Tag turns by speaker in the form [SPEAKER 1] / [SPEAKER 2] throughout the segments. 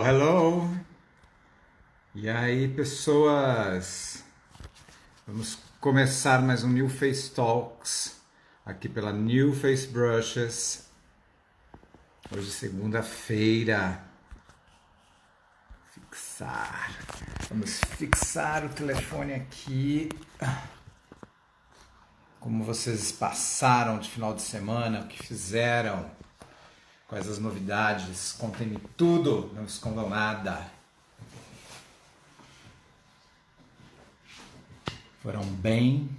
[SPEAKER 1] hello! E aí, pessoas? Vamos começar mais um New Face Talks aqui pela New Face Brushes. Hoje, segunda-feira. Fixar. Vamos fixar o telefone aqui. Como vocês passaram de final de semana, o que fizeram, quais as novidades, contem-me tudo, não escondam nada. Foram bem?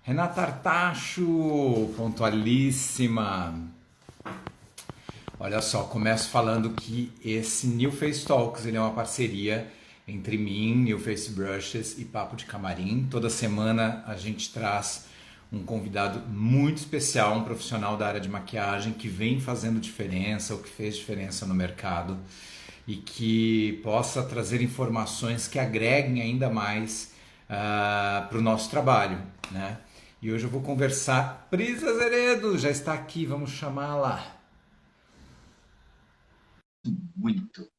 [SPEAKER 1] Renata Artacho, pontualíssima. Olha só, começo falando que esse New Face Talks ele é uma parceria entre mim, New Face Brushes e Papo de Camarim. Toda semana a gente traz um convidado muito especial, um profissional da área de maquiagem que vem fazendo diferença, ou que fez diferença no mercado e que possa trazer informações que agreguem ainda mais para o nosso trabalho, né? E hoje eu vou conversar. Prisa Zeredo já está aqui, vamos chamá-la. Muito.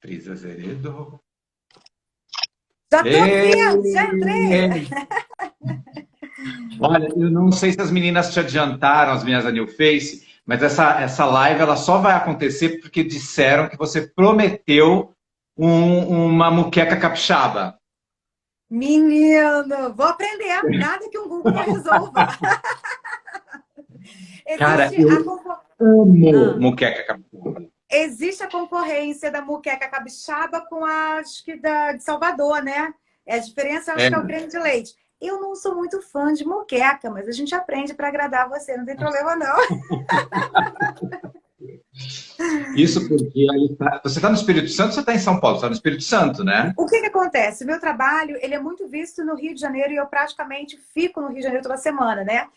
[SPEAKER 1] Prisa Zeredo.
[SPEAKER 2] Já tô aqui, já entrei.
[SPEAKER 1] Olha, eu não sei se as meninas te adiantaram, as meninas da New Face, mas essa live ela só vai acontecer porque disseram que você prometeu uma muqueca capixaba.
[SPEAKER 2] Menino, vou aprender. Nada que um Google não resolva.
[SPEAKER 1] Cara,
[SPEAKER 2] Existe
[SPEAKER 1] amo muqueca capixaba.
[SPEAKER 2] Existe a concorrência da moqueca capixaba com a, acho que de Salvador, né? A diferença, acho que é o creme de leite. Eu não sou muito fã de moqueca, mas a gente aprende para agradar você, não tem problema não.
[SPEAKER 1] Isso porque você está no Espírito Santo ou você está em São Paulo? Você está no Espírito Santo, né?
[SPEAKER 2] O que acontece? O meu trabalho ele é muito visto no Rio de Janeiro e eu praticamente fico no Rio de Janeiro toda semana, né?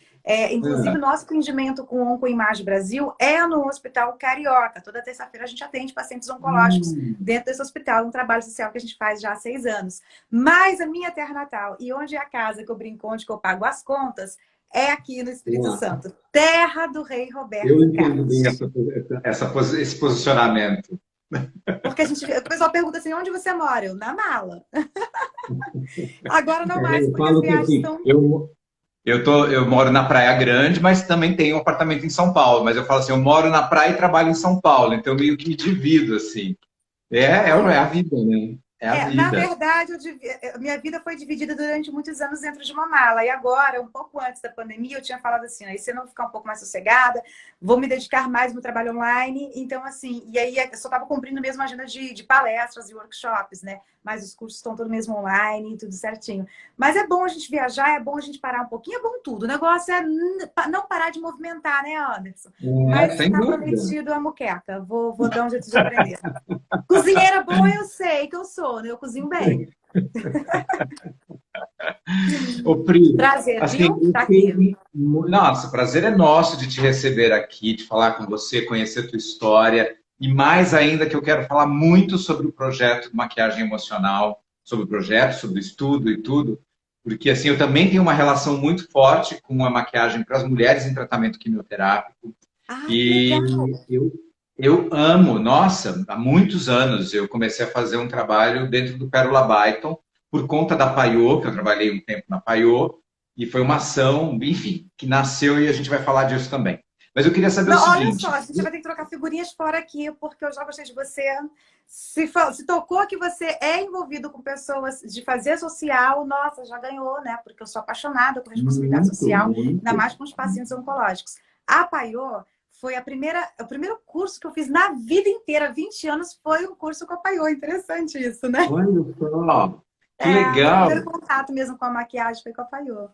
[SPEAKER 2] Inclusive, o nosso atendimento com o Oncoimagem Brasil é no Hospital Carioca. Toda terça-feira a gente atende pacientes oncológicos dentro desse hospital, um trabalho social que a gente faz já há 6 anos. Mas a minha terra natal e onde é a casa que eu brinco, onde que eu pago as contas, é aqui no Espírito Santo. Terra do rei Roberto
[SPEAKER 1] Eu entendo
[SPEAKER 2] Carlos.
[SPEAKER 1] bem esse posicionamento.
[SPEAKER 2] Porque o pessoal pergunta assim, onde você mora? Eu, na mala. Agora não mais, porque as viagens estão...
[SPEAKER 1] Eu moro na Praia Grande, mas também tenho um apartamento em São Paulo. Mas eu falo assim, eu moro na praia e trabalho em São Paulo. Então, eu meio que me divido, assim. É a vida, né? É a
[SPEAKER 2] Na
[SPEAKER 1] vida.
[SPEAKER 2] verdade, minha vida foi dividida durante muitos anos dentro de uma mala. E agora, um pouco antes da pandemia, eu tinha falado assim, aí se eu não ficar um pouco mais sossegada, vou me dedicar mais ao meu trabalho online. Então, assim, e aí eu só estava cumprindo mesmo a agenda de palestras e workshops, né? Mas os cursos estão todos mesmo online, tudo certinho. Mas é bom a gente viajar, é bom a gente parar um pouquinho, é bom tudo. O negócio é não parar de movimentar, né, Anderson? Mas
[SPEAKER 1] Sem
[SPEAKER 2] está
[SPEAKER 1] dúvida.
[SPEAKER 2] prometido a moqueca. Vou dar um jeito de aprender. Cozinheira boa eu sei que eu sou, né? Eu cozinho bem.
[SPEAKER 1] Ô, Pri,
[SPEAKER 2] Prazer,
[SPEAKER 1] assim,
[SPEAKER 2] viu? Tá aqui.
[SPEAKER 1] nossa, o prazer é nosso de te receber aqui, de falar com você, conhecer a tua história. E mais ainda que eu quero falar muito sobre o projeto de maquiagem emocional, sobre o projeto, sobre o estudo e tudo, porque assim, eu também tenho uma relação muito forte com a maquiagem para as mulheres em tratamento quimioterápico.
[SPEAKER 2] Que
[SPEAKER 1] E
[SPEAKER 2] legal.
[SPEAKER 1] eu amo, nossa, há muitos anos eu comecei a fazer um trabalho dentro do Pérola Byton, por conta da Paiô, que eu trabalhei um tempo na Paiô, e foi uma ação, enfim, que nasceu e a gente vai falar disso também. Mas eu queria saber o
[SPEAKER 2] Não, olha só,
[SPEAKER 1] seguinte.
[SPEAKER 2] a gente vai ter que trocar figurinhas fora aqui, porque eu já gostei de você. Se tocou que você é envolvido com pessoas de fazer social, nossa, já ganhou, né? Porque eu sou apaixonada com responsabilidade
[SPEAKER 1] Muito,
[SPEAKER 2] social, ainda
[SPEAKER 1] muito.
[SPEAKER 2] mais com os pacientes oncológicos. A Paiô foi o primeiro curso que eu fiz na vida inteira, 20 anos, foi um curso com a Paiô. Interessante isso, né?
[SPEAKER 1] Olha só, que
[SPEAKER 2] Meu
[SPEAKER 1] legal.
[SPEAKER 2] primeiro contato mesmo com a maquiagem foi com a Paiô.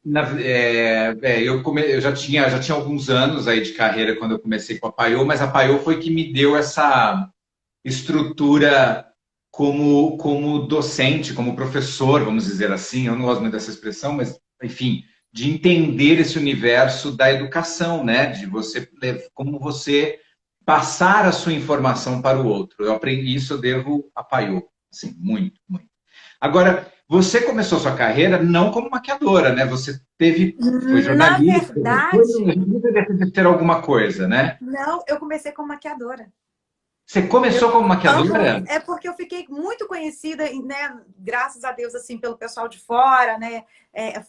[SPEAKER 1] Eu já tinha alguns anos aí de carreira quando eu comecei com a Paiô, mas a Paiô foi que me deu essa estrutura como docente, como professor, vamos dizer assim. Eu não gosto muito dessa expressão, mas, enfim, de entender esse universo da educação, né? De você, como você passar a sua informação para o outro. Eu aprendi isso, eu devo a Paiô. Assim, muito, muito. Agora, você começou sua carreira não como maquiadora, né? Você foi
[SPEAKER 2] Na
[SPEAKER 1] jornalista,
[SPEAKER 2] verdade,
[SPEAKER 1] deve ter alguma coisa, né?
[SPEAKER 2] não, eu comecei como maquiadora.
[SPEAKER 1] Você começou como
[SPEAKER 2] Aham,
[SPEAKER 1] maquiadora?
[SPEAKER 2] é porque eu fiquei muito conhecida, né, graças a Deus, assim, pelo pessoal de fora, né?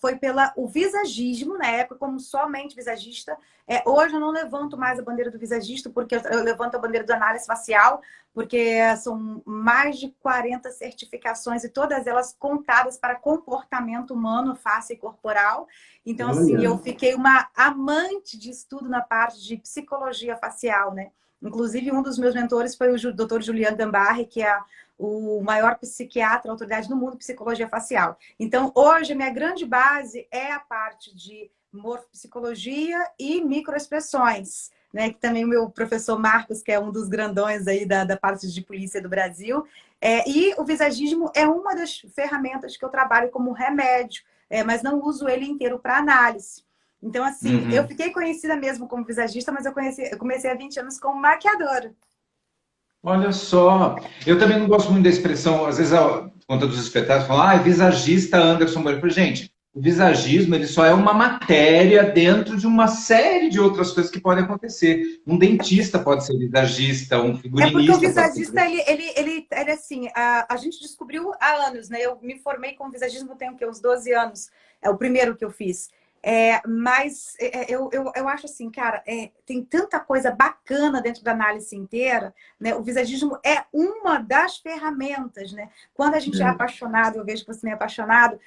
[SPEAKER 2] Foi pela o visagismo, na época, como somente visagista. Hoje eu não levanto mais a bandeira do visagista, porque eu levanto a bandeira da análise facial, porque são mais de 40 certificações e todas elas contadas para comportamento humano, face e corporal. Então, assim, eu
[SPEAKER 1] Olha.
[SPEAKER 2] fiquei uma amante de estudo na parte de psicologia facial, né? Inclusive, um dos meus mentores foi o Dr. Julian Gambarri, que é o maior psiquiatra, autoridade no mundo de psicologia facial. Então, hoje, a minha grande base é a parte de morfopsicologia e microexpressões, né? Que também o meu professor Marcos, que é um dos grandões aí da parte de polícia do Brasil. E o visagismo é uma das ferramentas que eu trabalho como remédio, mas não uso ele inteiro para análise. Então, assim, eu
[SPEAKER 1] Uhum.
[SPEAKER 2] fiquei conhecida mesmo como visagista, mas eu comecei há 20 anos como maquiadora.
[SPEAKER 1] Olha só, eu também não gosto muito da expressão, às vezes, por conta dos espetáculos, falam, visagista Anderson Moreira. Eu falei, gente, o visagismo ele só é uma matéria dentro de uma série de outras coisas que podem acontecer. Um dentista pode ser visagista, um
[SPEAKER 2] É porque o
[SPEAKER 1] figurinista pode ser
[SPEAKER 2] visagista,
[SPEAKER 1] visagista.
[SPEAKER 2] ele assim, a gente descobriu há anos, né? Eu me formei com visagismo tem o quê? Uns 12 anos. É o primeiro que eu fiz. Eu acho assim, cara, tem tanta coisa bacana dentro da análise inteira, né? O visagismo é uma das ferramentas, né? Quando a gente é apaixonado, eu vejo que você é apaixonado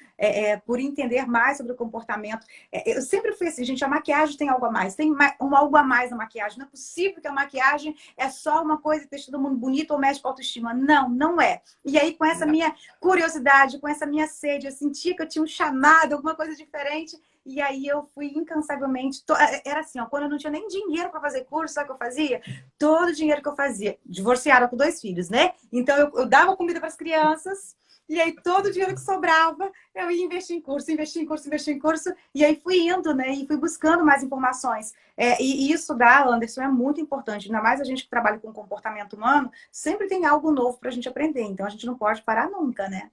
[SPEAKER 2] por entender mais sobre o comportamento. Eu sempre fui assim, gente, a maquiagem tem algo a mais, tem algo a mais na maquiagem. Não é possível que a maquiagem é só uma coisa que deixa todo mundo bonito ou mexe com a autoestima. Não, não é. E aí, com essa minha curiosidade, com essa minha sede, eu sentia que eu tinha um chamado, alguma coisa diferente. E aí eu fui incansavelmente. Era assim, ó, quando eu não tinha nem dinheiro para fazer curso, sabe o que eu fazia? Todo o dinheiro que eu fazia, divorciada com 2 filhos, né? Então eu dava comida para as crianças, e aí todo o dinheiro que sobrava, eu ia investir em curso, investir em curso, investir em curso, e aí fui indo, né? E fui buscando mais informações. E isso da Anderson é muito importante, ainda mais a gente que trabalha com comportamento humano, sempre tem algo novo para a gente aprender, então a gente não pode parar nunca, né?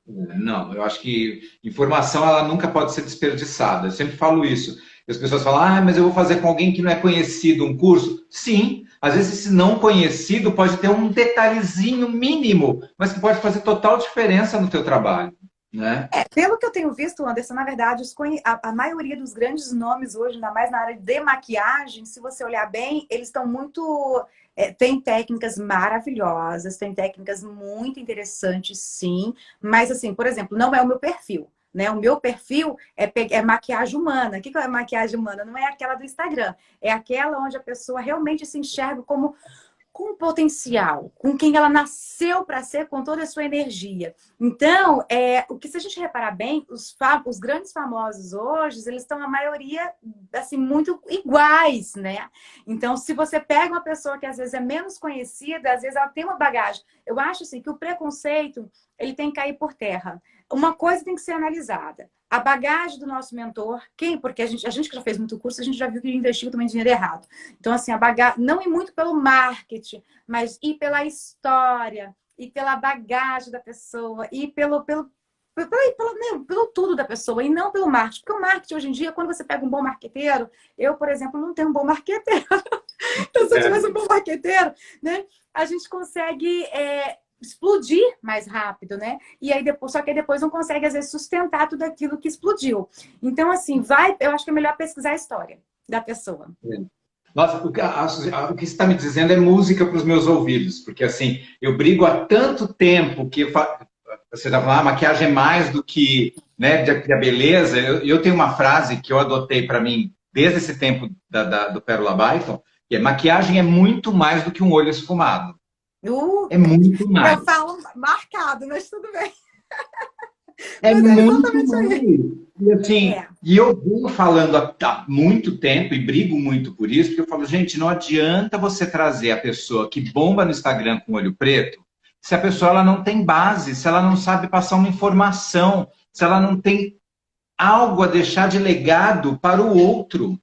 [SPEAKER 1] Não, eu acho que informação ela nunca pode ser desperdiçada. Eu sempre falo isso. E as pessoas falam, mas eu vou fazer com alguém que não é conhecido um curso. Sim, às vezes esse não conhecido pode ter um detalhezinho mínimo, mas que pode fazer total diferença no teu trabalho, né?
[SPEAKER 2] Pelo que eu tenho visto, Anderson, na verdade, a maioria dos grandes nomes hoje, ainda mais na área de maquiagem, se você olhar bem, eles estão muito. Tem técnicas maravilhosas, tem técnicas muito interessantes, sim, mas, assim, por exemplo, não é o meu perfil. Né? O meu perfil é maquiagem humana. O que é maquiagem humana? Não é aquela do Instagram, é aquela onde a pessoa realmente se enxerga como com potencial, com quem ela nasceu para ser, com toda a sua energia. Então, o que se a gente reparar bem, os grandes famosos hoje, eles estão a maioria assim muito iguais, né? Então, se você pega uma pessoa que às vezes é menos conhecida, às vezes ela tem uma bagagem. Eu acho assim que o preconceito, ele tem que cair por terra. Uma coisa tem que ser analisada. A bagagem do nosso mentor, porque a gente que já fez muito curso, a gente já viu que ele investiu também dinheiro errado. Então, assim, a bagagem, não ir muito pelo marketing, mas ir pela história, e pela bagagem da pessoa, e pelo tudo da pessoa, e não pelo marketing. Porque o marketing, hoje em dia, quando você pega um bom marqueteiro, eu, por exemplo, não tenho um bom marqueteiro. Então, se eu tivesse um bom marqueteiro, né, a gente consegue explodir mais rápido, né? E aí depois, só que aí depois não consegue, às vezes, sustentar tudo aquilo que explodiu. Então, assim, eu acho que é melhor pesquisar a história da pessoa.
[SPEAKER 1] Nossa, o que você está me dizendo é música para os meus ouvidos, porque assim, eu brigo há tanto tempo que você está falando, maquiagem é mais do que, né, de a beleza. Eu tenho uma frase que eu adotei para mim desde esse tempo do Pérola Byton, que é maquiagem é muito mais do que um olho esfumado.
[SPEAKER 2] Uh,
[SPEAKER 1] É muito
[SPEAKER 2] eu
[SPEAKER 1] mais.
[SPEAKER 2] falo marcado, mas tudo bem.
[SPEAKER 1] É
[SPEAKER 2] Mas é
[SPEAKER 1] muito
[SPEAKER 2] exatamente
[SPEAKER 1] mais.
[SPEAKER 2] aí.
[SPEAKER 1] E assim,
[SPEAKER 2] É.
[SPEAKER 1] e eu venho falando há muito tempo e brigo muito por isso, porque eu falo, gente, não adianta você trazer a pessoa que bomba no Instagram com olho preto, se a pessoa ela não tem base, se ela não sabe passar uma informação, se ela não tem algo a deixar de legado para o outro.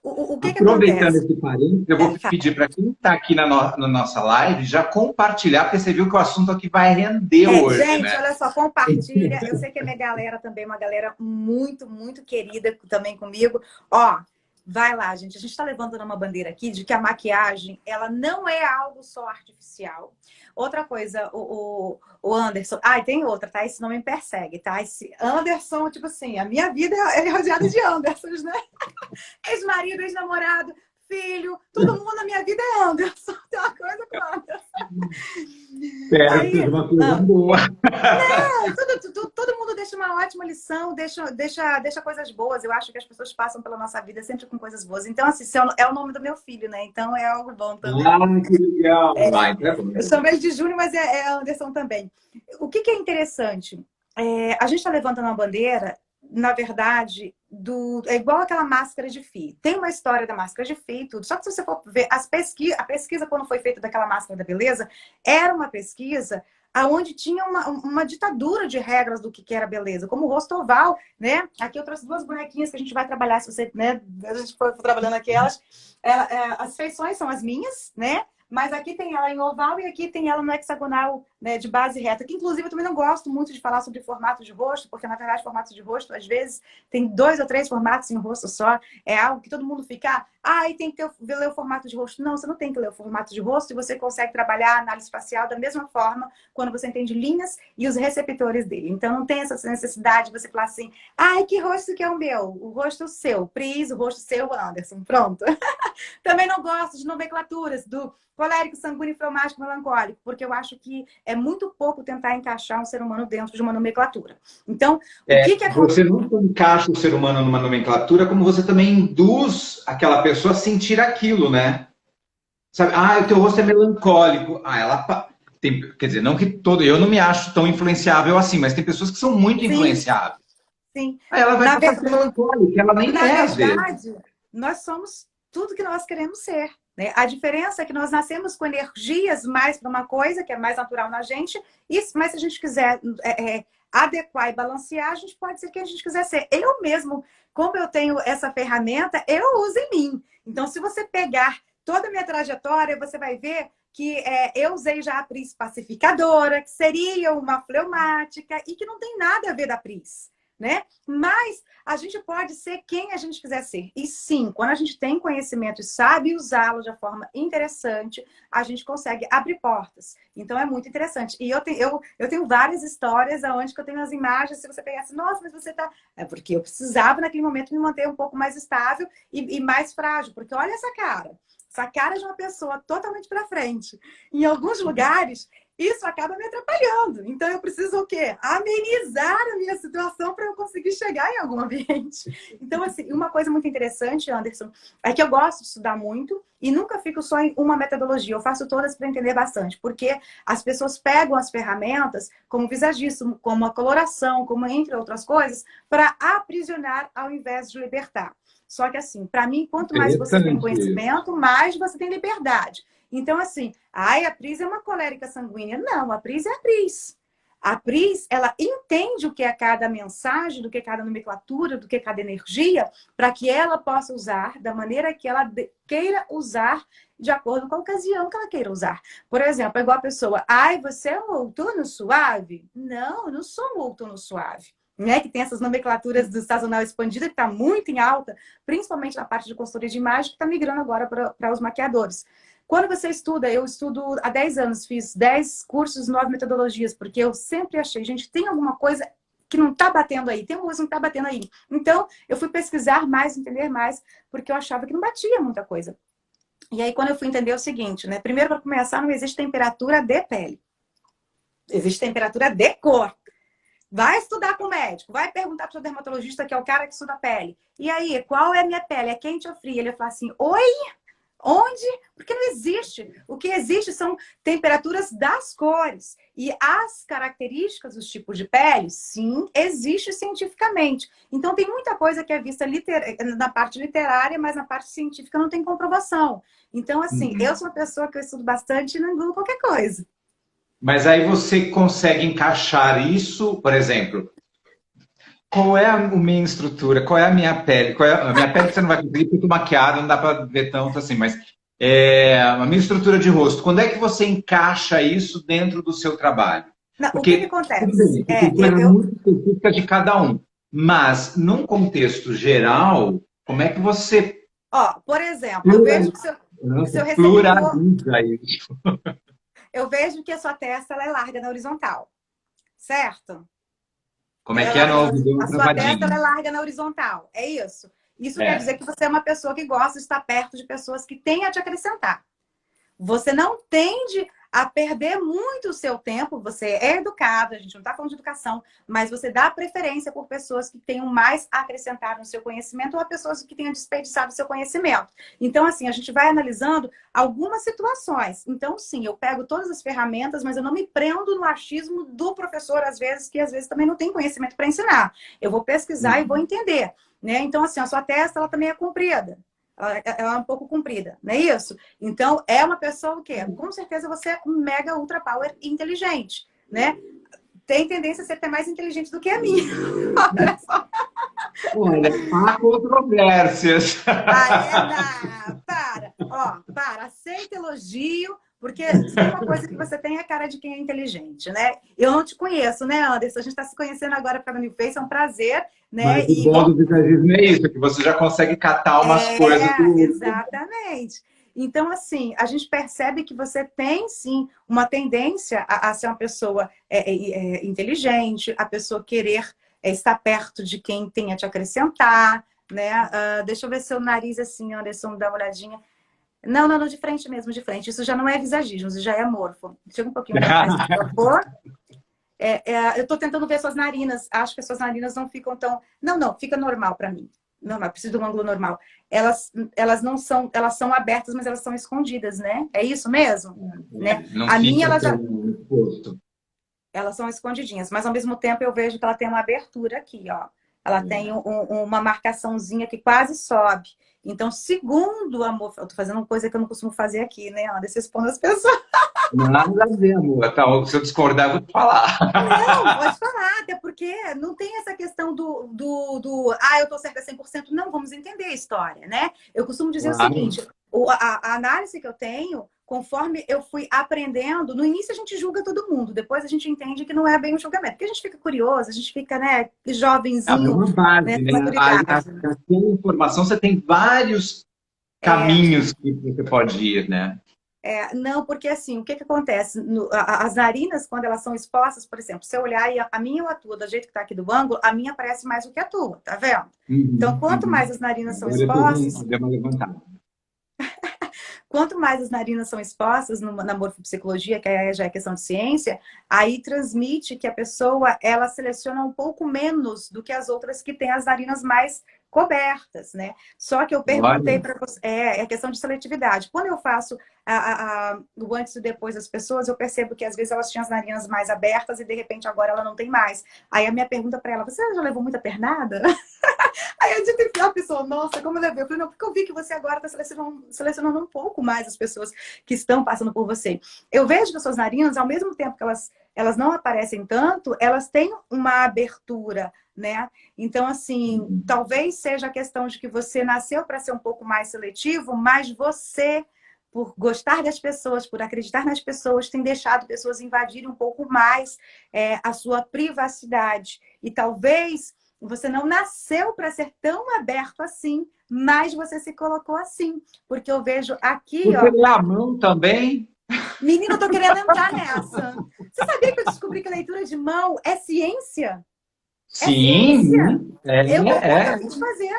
[SPEAKER 2] O que que
[SPEAKER 3] Aproveitando
[SPEAKER 2] acontece?
[SPEAKER 3] esse parênteses, eu vou pedir para quem está aqui na nossa live já compartilhar, porque você viu que o assunto aqui vai render hoje,
[SPEAKER 2] Gente,
[SPEAKER 3] né?
[SPEAKER 2] olha só, compartilha. Eu sei que a minha galera também é uma galera muito, muito querida também comigo. Ó, vai lá, gente. A gente está levantando uma bandeira aqui de que a maquiagem, ela não é algo só artificial. Outra coisa, o Anderson... Ah, e tem outra, tá? Esse nome me persegue, tá? Esse Anderson, tipo assim, a minha vida é rodeada de Andersons, né? Ex-marido, ex-namorado, filho, todo mundo na minha vida é Anderson. Tem uma coisa com Anderson.
[SPEAKER 3] Espero que
[SPEAKER 2] Aí,
[SPEAKER 3] seja uma coisa boa.
[SPEAKER 2] todo mundo deixa uma ótima lição, deixa coisas boas. Eu acho que as pessoas passam pela nossa vida sempre com coisas boas. Então, assim, é o nome do meu filho, né? Então é algo bom também.
[SPEAKER 3] Ah, que legal! Vai, tá bom.
[SPEAKER 2] Eu chamo ele de Júnior, mas é Anderson também. O que é interessante? A gente está levantando uma bandeira, na verdade, é igual aquela máscara de fio. Tem uma história da máscara de fio e tudo. Só que se você for ver a pesquisa quando foi feita daquela máscara da beleza, era uma pesquisa onde tinha uma ditadura de regras do que era beleza, como o rosto oval, né? Aqui eu trouxe duas bonequinhas que a gente vai trabalhar, se você, né? A gente for trabalhando aqui elas. As feições são as minhas, né? Mas aqui tem ela em oval e aqui tem ela no hexagonal, né, de base reta. Que, inclusive, eu também não gosto muito de falar sobre formato de rosto, porque, na verdade, formato de rosto, às vezes, tem 2 ou 3 formatos em um rosto só. É algo que todo mundo fica... e tem que ler o formato de rosto. Não, você não tem que ler o formato de rosto e você consegue trabalhar a análise facial da mesma forma quando você entende linhas e os receptores dele. Então, não tem essa necessidade de você falar assim, que rosto que é o meu? O rosto seu, Pris, o rosto seu, Anderson. Pronto. Também não gosto de nomenclaturas do colérico, sanguíneo, fleumático, melancólico, porque eu acho que é muito pouco tentar encaixar um ser humano dentro de uma nomenclatura. Então, o que acontece?
[SPEAKER 3] Você não só encaixa o ser humano numa nomenclatura, como você também induz aquela pessoa a sentir aquilo, né? Sabe? O teu rosto é melancólico. Ela tem, quer dizer, não que eu não me acho tão influenciável assim, mas tem pessoas que são muito influenciáveis.
[SPEAKER 2] Sim.
[SPEAKER 3] Aí ela vai passar por melancólica, ela nem é, às vezes.
[SPEAKER 2] Na verdade, nós somos tudo que nós queremos ser. Né? A diferença é que nós nascemos com energias mais para uma coisa que é mais natural na gente, mas se a gente quiser adequar e balancear, a gente pode ser quem a gente quiser ser. Eu mesmo, como eu tenho essa ferramenta, eu uso em mim. Então, se você pegar toda a minha trajetória, você vai ver que eu usei já a Pris pacificadora, que seria uma fleumática e que não tem nada a ver da Pris. Né? Mas a gente pode ser quem a gente quiser ser. E sim, quando a gente tem conhecimento e sabe usá-lo de forma interessante, a gente consegue abrir portas. Então é muito interessante. E eu tenho várias histórias onde eu tenho as imagens, se você pegar assim, nossa, mas você tá... É porque eu precisava naquele momento me manter um pouco mais estável e mais frágil, porque olha essa cara. Essa cara de uma pessoa totalmente para frente. Em alguns lugares, isso acaba me atrapalhando. Então, eu preciso o quê? Amenizar a minha situação para eu conseguir chegar em algum ambiente. Então, assim, uma coisa muito interessante, Anderson, é que eu gosto de estudar muito e nunca fico só em uma metodologia. Eu faço todas para entender bastante. Porque as pessoas pegam as ferramentas, como o visagismo, como a coloração, como entre outras coisas, para aprisionar ao invés de libertar. Só que, assim, para mim, quanto mais você tem conhecimento, mais você tem liberdade. Então, assim, a Pris é uma colérica sanguínea. Não, a Pris é a Pris. A Pris, ela entende o que é cada mensagem, do que é cada nomenclatura, do que é cada energia, para que ela possa usar da maneira que ela queira usar, de acordo com a ocasião que ela queira usar. Por exemplo, é igual a pessoa, você é um outono suave? Não, eu não sou um outono suave. Né, que tem essas nomenclaturas do sazonal expandido, que está muito em alta, principalmente na parte de consultoria de imagem, que está migrando agora para os maquiadores. Quando você estuda, eu estudo há 10 anos, fiz 10 cursos, 9 metodologias, porque eu sempre achei, gente, tem alguma coisa que não está batendo aí, tem alguma coisa que não está batendo aí. Então, eu fui pesquisar mais, entender mais, porque eu achava que não batia muita coisa. E aí, quando eu fui entender o seguinte, né? Primeiro, para começar, não existe temperatura de pele. Existe temperatura de cor. Vai estudar com o médico, vai perguntar para o seu dermatologista, que é o cara que estuda a pele. E aí, qual é a minha pele? É quente ou fria? Ele vai falar assim, oi? Onde? Porque não existe. O que existe são temperaturas das cores. E as características dos tipos de pele, sim, existe cientificamente. Então, tem muita coisa que é vista na parte literária, mas na parte científica não tem comprovação. Então, assim, eu sou uma pessoa que eu estudo bastante e não engulo qualquer coisa.
[SPEAKER 3] Mas aí você consegue encaixar isso, por exemplo, qual é a minha estrutura, qual é a minha pele, a minha pele que você não vai conseguir porque eu tô maquiado, não dá para ver tanto assim, mas a minha estrutura de rosto, quando é que você encaixa isso dentro do seu trabalho?
[SPEAKER 2] Não, o que
[SPEAKER 3] Porque, tudo
[SPEAKER 2] acontece?
[SPEAKER 3] bem, tem coisas muito específicas de cada um, mas num contexto geral, como é que você
[SPEAKER 2] Ó, por exemplo, eu vejo que o seu receptor,
[SPEAKER 3] pluraliza isso?
[SPEAKER 2] eu vejo que a sua testa ela é larga na horizontal, certo?
[SPEAKER 3] Como
[SPEAKER 2] Ela
[SPEAKER 3] é
[SPEAKER 2] é
[SPEAKER 3] que é
[SPEAKER 2] larga
[SPEAKER 3] no vídeo
[SPEAKER 2] a sua testa ela é
[SPEAKER 3] travadinho?
[SPEAKER 2] larga na horizontal, é isso. Isso quer
[SPEAKER 3] É.
[SPEAKER 2] dizer que você é uma pessoa que gosta de estar perto de pessoas que têm a te acrescentar. Você não tende a perder muito o seu tempo, você é educado, a gente não está falando de educação, mas você dá preferência por pessoas que tenham mais a acrescentar no seu conhecimento ou a pessoas que tenham desperdiçado o seu conhecimento. Então, assim, a gente vai analisando algumas situações. Então, sim, eu pego todas as ferramentas, mas eu não me prendo no achismo do professor, às vezes, que às vezes também não tem conhecimento para ensinar. Eu vou pesquisar e vou entender, né? Então, assim, a sua testa, ela também é comprida. Ela é um pouco comprida, não é isso? Então, é uma pessoa que, com certeza, você é um mega ultra power inteligente, né? Tem tendência a ser até mais inteligente do que a minha. Olha só.
[SPEAKER 3] Olha, há controvérsias.
[SPEAKER 2] Não, para. Ó, para, aceita elogio, porque se tem uma coisa que você tem é a cara de quem é inteligente, né? Eu não te conheço, né, Anderson? A gente está se conhecendo agora para o New Face, é um prazer, né?
[SPEAKER 3] Mas o bom do visagismo é isso, que você já consegue catar umas coisas do...
[SPEAKER 2] Exatamente. Então, assim, a gente percebe que você tem, sim, uma tendência a ser uma pessoa inteligente, a pessoa querer estar perto de quem tem a te acrescentar, né? Deixa eu ver seu nariz assim, Anderson, dá uma olhadinha. Não, de frente mesmo, de frente. Isso já não é visagismo, isso já é morfo. Chega um pouquinho para trás, por favor. Eu estou tentando ver suas narinas. Acho que as suas narinas não ficam tão... Não, fica normal para mim. Normal, preciso de um ângulo normal. Elas não são... Elas são abertas, mas elas são escondidas, né? É isso mesmo? Né?
[SPEAKER 3] Não
[SPEAKER 2] A minha, ela já...
[SPEAKER 3] exposto.
[SPEAKER 2] Elas são escondidinhas, mas ao mesmo tempo eu vejo que ela tem uma abertura aqui, ó. Ela tem uma marcaçãozinha que quase sobe. Então, segundo amor... Eu tô fazendo uma coisa que eu não costumo fazer aqui, né? Deixa eu expondo as pessoas.
[SPEAKER 3] Nada a ver, amor. Então, se eu discordar, eu vou te falar.
[SPEAKER 2] Não, pode falar, até porque não tem essa questão eu tô certa 100%. Não, vamos entender a história, né? Eu costumo dizer o seguinte, a análise que eu tenho, conforme eu fui aprendendo, no início a gente julga todo mundo, depois a gente entende que não é bem um julgamento, porque a gente fica curioso, a gente fica, né, jovenzinho.
[SPEAKER 3] É uma base, né? A sua informação, você tem vários caminhos que você pode ir, né?
[SPEAKER 2] Não, porque assim, o que acontece? As narinas, quando elas são expostas, por exemplo, se eu olhar e a minha ou a tua, do jeito que tá aqui do ângulo, a minha aparece mais do que a tua, tá vendo? Então, quanto mais as narinas são expostas... Quanto mais as narinas são expostas na morfopsicologia, que aí já é questão de ciência, aí transmite que a pessoa, ela seleciona um pouco menos do que as outras que têm as narinas mais cobertas, né? Só que eu perguntei para você, é questão de seletividade. Quando eu faço o antes e depois das pessoas, eu percebo que às vezes elas tinham as narinas mais abertas e de repente agora ela não tem mais. Aí a minha pergunta para ela, você já levou muita pernada? Aí eu disse a pessoa, nossa, como eu levei? Eu falei, não, porque eu vi que você agora está selecionando um pouco mais as pessoas que estão passando por você. Eu vejo que as suas narinas, ao mesmo tempo que elas não aparecem tanto, elas têm uma abertura, né? Então, assim, talvez seja a questão de que você nasceu para ser um pouco mais seletivo, mas você, por gostar das pessoas, por acreditar nas pessoas, tem deixado pessoas invadirem um pouco mais a sua privacidade. E talvez você não nasceu para ser tão aberto assim, mas você se colocou assim. Porque eu vejo aqui,
[SPEAKER 3] você lê a mão também?
[SPEAKER 2] Menino, eu tô querendo entrar nessa. Você sabia que eu descobri que leitura de mão é ciência?
[SPEAKER 3] Sim,
[SPEAKER 2] Eu nunca fiz fazer.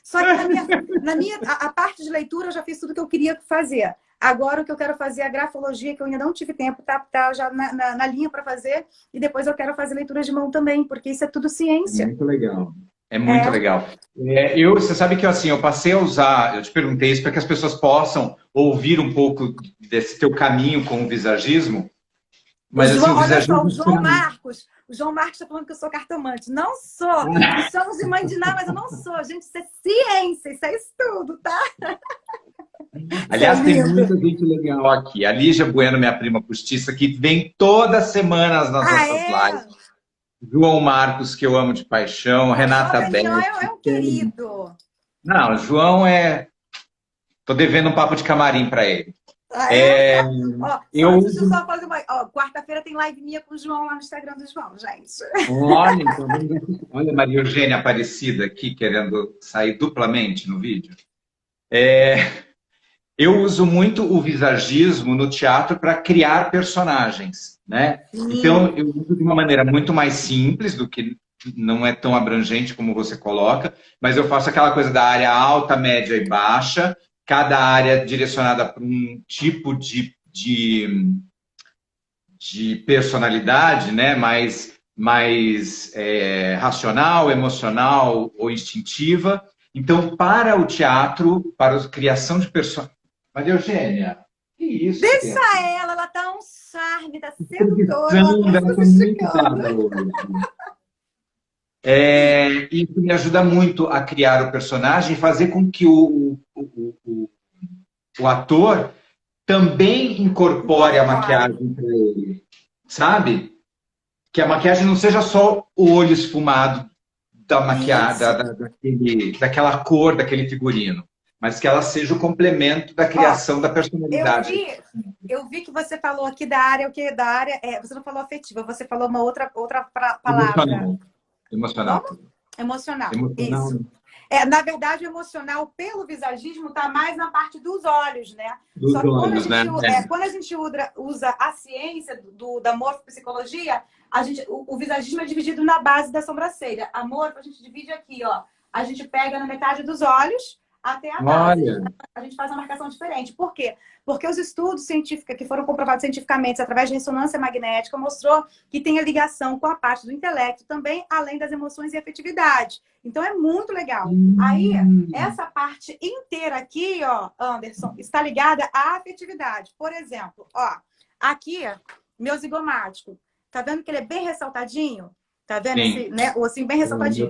[SPEAKER 2] Só que na minha a parte de leitura eu já fiz tudo que eu queria fazer. Agora o que eu quero fazer é a grafologia, que eu ainda não tive tempo, tá já na linha para fazer. E depois eu quero fazer leitura de mão também, porque isso é tudo ciência.
[SPEAKER 3] Muito legal. É muito legal. Você sabe que assim, eu passei a usar, eu te perguntei isso para que as pessoas possam ouvir um pouco desse teu caminho com o visagismo. Mas
[SPEAKER 2] João,
[SPEAKER 3] assim, o visagismo...
[SPEAKER 2] olha só, o João Marcos está falando que eu sou cartomante. Não sou. Me chamam de mãe de Ná, mas eu não sou. Gente, isso é ciência, isso é estudo, tá?
[SPEAKER 3] Aliás, tem muita gente legal aqui. A Lígia Bueno, minha prima postiça, que vem toda semana nas nossas lives. João Marcos, que eu amo de paixão, Renata
[SPEAKER 2] João
[SPEAKER 3] Beth.
[SPEAKER 2] é um querido.
[SPEAKER 3] Não, o João é... Tô devendo um papo de camarim para ele.
[SPEAKER 2] Ah, é?
[SPEAKER 3] É,
[SPEAKER 2] Ó,
[SPEAKER 3] eu
[SPEAKER 2] deixa eu só fazer uma. Ó, quarta-feira tem live minha com o João lá no Instagram do João, gente.
[SPEAKER 3] Olha, então, olha a Maria Eugênia Aparecida aqui querendo sair duplamente no vídeo. Eu uso muito o visagismo no teatro para criar personagens, né? Então, eu uso de uma maneira muito mais simples do que não é tão abrangente como você coloca, mas eu faço aquela coisa da área alta, média e baixa, cada área direcionada para um tipo de personalidade, né? Mais racional, emocional ou instintiva. Então, para o teatro, para a criação de personagens... Maria Eugênia, que isso?
[SPEAKER 2] Deixa ela tá um charme, tá sedutora, ela tá
[SPEAKER 3] Ela tá muito brava hoje. Isso me ajuda muito a criar o personagem e fazer com que o ator também incorpore a maquiagem para ele, sabe? Que a maquiagem não seja só o olho esfumado da maquiagem, daquela cor, daquele figurino, mas que ela seja o complemento da criação da personalidade.
[SPEAKER 2] Eu vi que você falou aqui da área, o que da área você não falou afetiva, você falou uma outra palavra.
[SPEAKER 3] Emocional.
[SPEAKER 2] Emocional. Isso. Na verdade, o emocional, pelo visagismo, está mais na parte dos olhos, né? Só que quando a gente usa a ciência da morfopsicologia, o visagismo é dividido na base da sobrancelha. A morfo a gente divide aqui, ó. A gente pega na metade dos olhos até a base. A gente faz uma marcação diferente. Por quê? Porque os estudos científicos que foram comprovados cientificamente através de ressonância magnética mostrou que tem a ligação com a parte do intelecto também, além das emoções e afetividade. Então é muito legal. Aí, essa parte inteira aqui, ó, Anderson, está ligada à afetividade. Por exemplo, ó, aqui, meu zigomático. Tá vendo que ele é bem ressaltadinho? Tá vendo? Esse, né? Ou assim, bem ressaltadinho.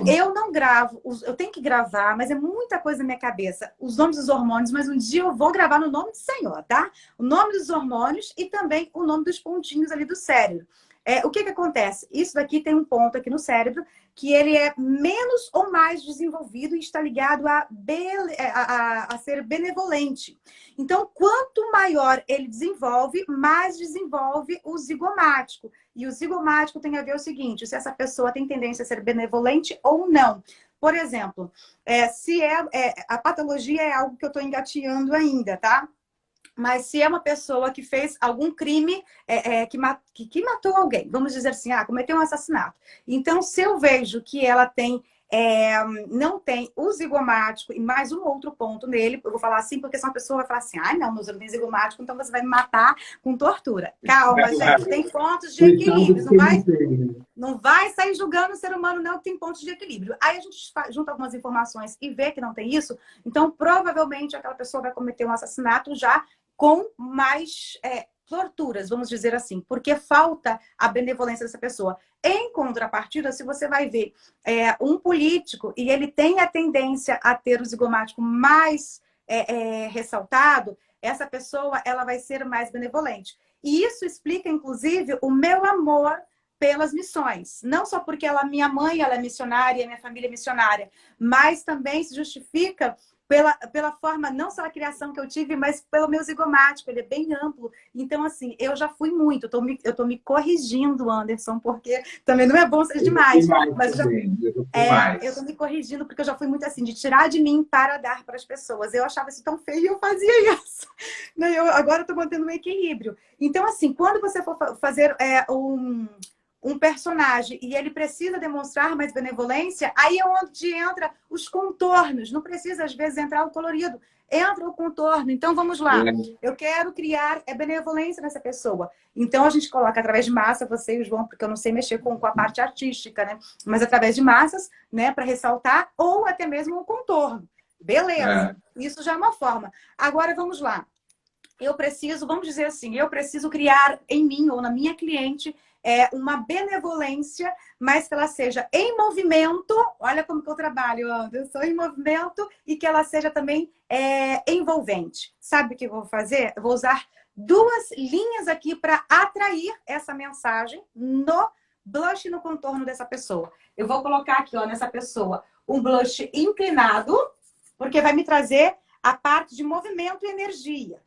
[SPEAKER 2] Eu não gravo, eu tenho que gravar, mas é muita coisa na minha cabeça. Os nomes dos hormônios, mas um dia eu vou gravar no nome do Senhor, tá? O nome dos hormônios e também o nome dos pontinhos ali do cérebro. O que acontece? Isso daqui tem um ponto aqui no cérebro que ele é menos ou mais desenvolvido e está ligado a ser benevolente. Então, quanto maior ele desenvolve, mais desenvolve o zigomático. E o zigomático tem a ver o seguinte, se essa pessoa tem tendência a ser benevolente ou não. Por exemplo, a patologia é algo que eu estou engateando ainda, tá? Mas se é uma pessoa que fez algum crime, que matou alguém, vamos dizer assim, cometeu um assassinato. Então, se eu vejo que ela não tem o zigomático e mais um outro ponto nele, eu vou falar assim, porque se uma pessoa vai falar assim, não, você não tem zigomático, então você vai me matar com tortura. Calma, gente, tem pontos de equilíbrio, não vai sair julgando o ser humano, não, que tem pontos de equilíbrio. Aí a gente junta algumas informações e vê que não tem isso, então provavelmente aquela pessoa vai cometer um assassinato já com mais torturas, vamos dizer assim, porque falta a benevolência dessa pessoa. Em contrapartida, se você vai ver um político e ele tem a tendência a ter o zigomático mais ressaltado, essa pessoa ela vai ser mais benevolente. E isso explica, inclusive, o meu amor pelas missões. Não só porque minha mãe ela é missionária, minha família é missionária, mas também se justifica pela forma, não só a criação que eu tive, mas pelo meu zigomático, ele é bem amplo. Então, assim, eu já fui muito, eu tô me corrigindo, Anderson, porque também não é bom ser demais. Mas eu tô me corrigindo, porque eu já fui muito assim, de tirar de mim para dar para as pessoas. Eu achava isso tão feio e eu fazia isso. Agora eu tô mantendo um equilíbrio. Então, assim, quando você for fazer um personagem e ele precisa demonstrar mais benevolência, aí é onde entra os contornos. Não precisa, às vezes, entrar o colorido. Entra o contorno. Então, vamos lá. Eu quero criar benevolência nessa pessoa. Então, a gente coloca através de massa, você e o João, porque eu não sei mexer com a parte artística, né? Mas através de massas, né? Para ressaltar, ou até mesmo o contorno. Beleza. Isso já é uma forma. Agora, vamos lá. Vamos dizer assim, eu preciso criar em mim ou na minha cliente uma benevolência, mas que ela seja em movimento. Olha como que eu trabalho, Anderson, em movimento e que ela seja também envolvente. Sabe o que eu vou fazer? Eu vou usar 2 linhas aqui para atrair essa mensagem no blush no contorno dessa pessoa. Eu vou colocar aqui, ó, nessa pessoa, um blush inclinado, porque vai me trazer a parte de movimento e energia.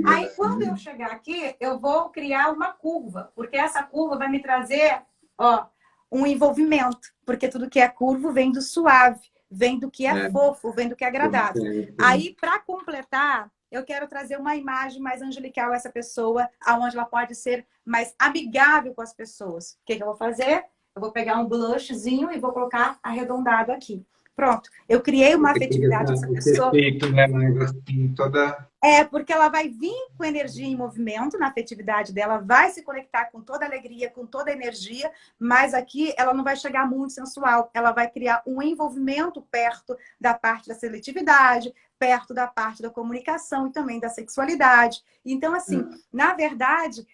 [SPEAKER 2] Aí, quando eu chegar aqui, eu vou criar uma curva, porque essa curva vai me trazer, ó, um envolvimento, porque tudo que é curvo vem do suave, vem do que é fofo, vem do que é agradável. Aí, para completar, eu quero trazer uma imagem mais angelical a essa pessoa, aonde ela pode ser mais amigável com as pessoas. O que eu vou fazer? Eu vou pegar um blushzinho e vou colocar arredondado aqui. Pronto, eu criei uma afetividade com essa pessoa.
[SPEAKER 3] Perfeito, né? Mas assim, toda...
[SPEAKER 2] Porque ela vai vir com energia em movimento na afetividade dela, vai se conectar com toda alegria, com toda energia, mas aqui ela não vai chegar muito sensual, ela vai criar um envolvimento perto da parte da seletividade, perto da parte da comunicação e também da sexualidade. Então, assim, na verdade,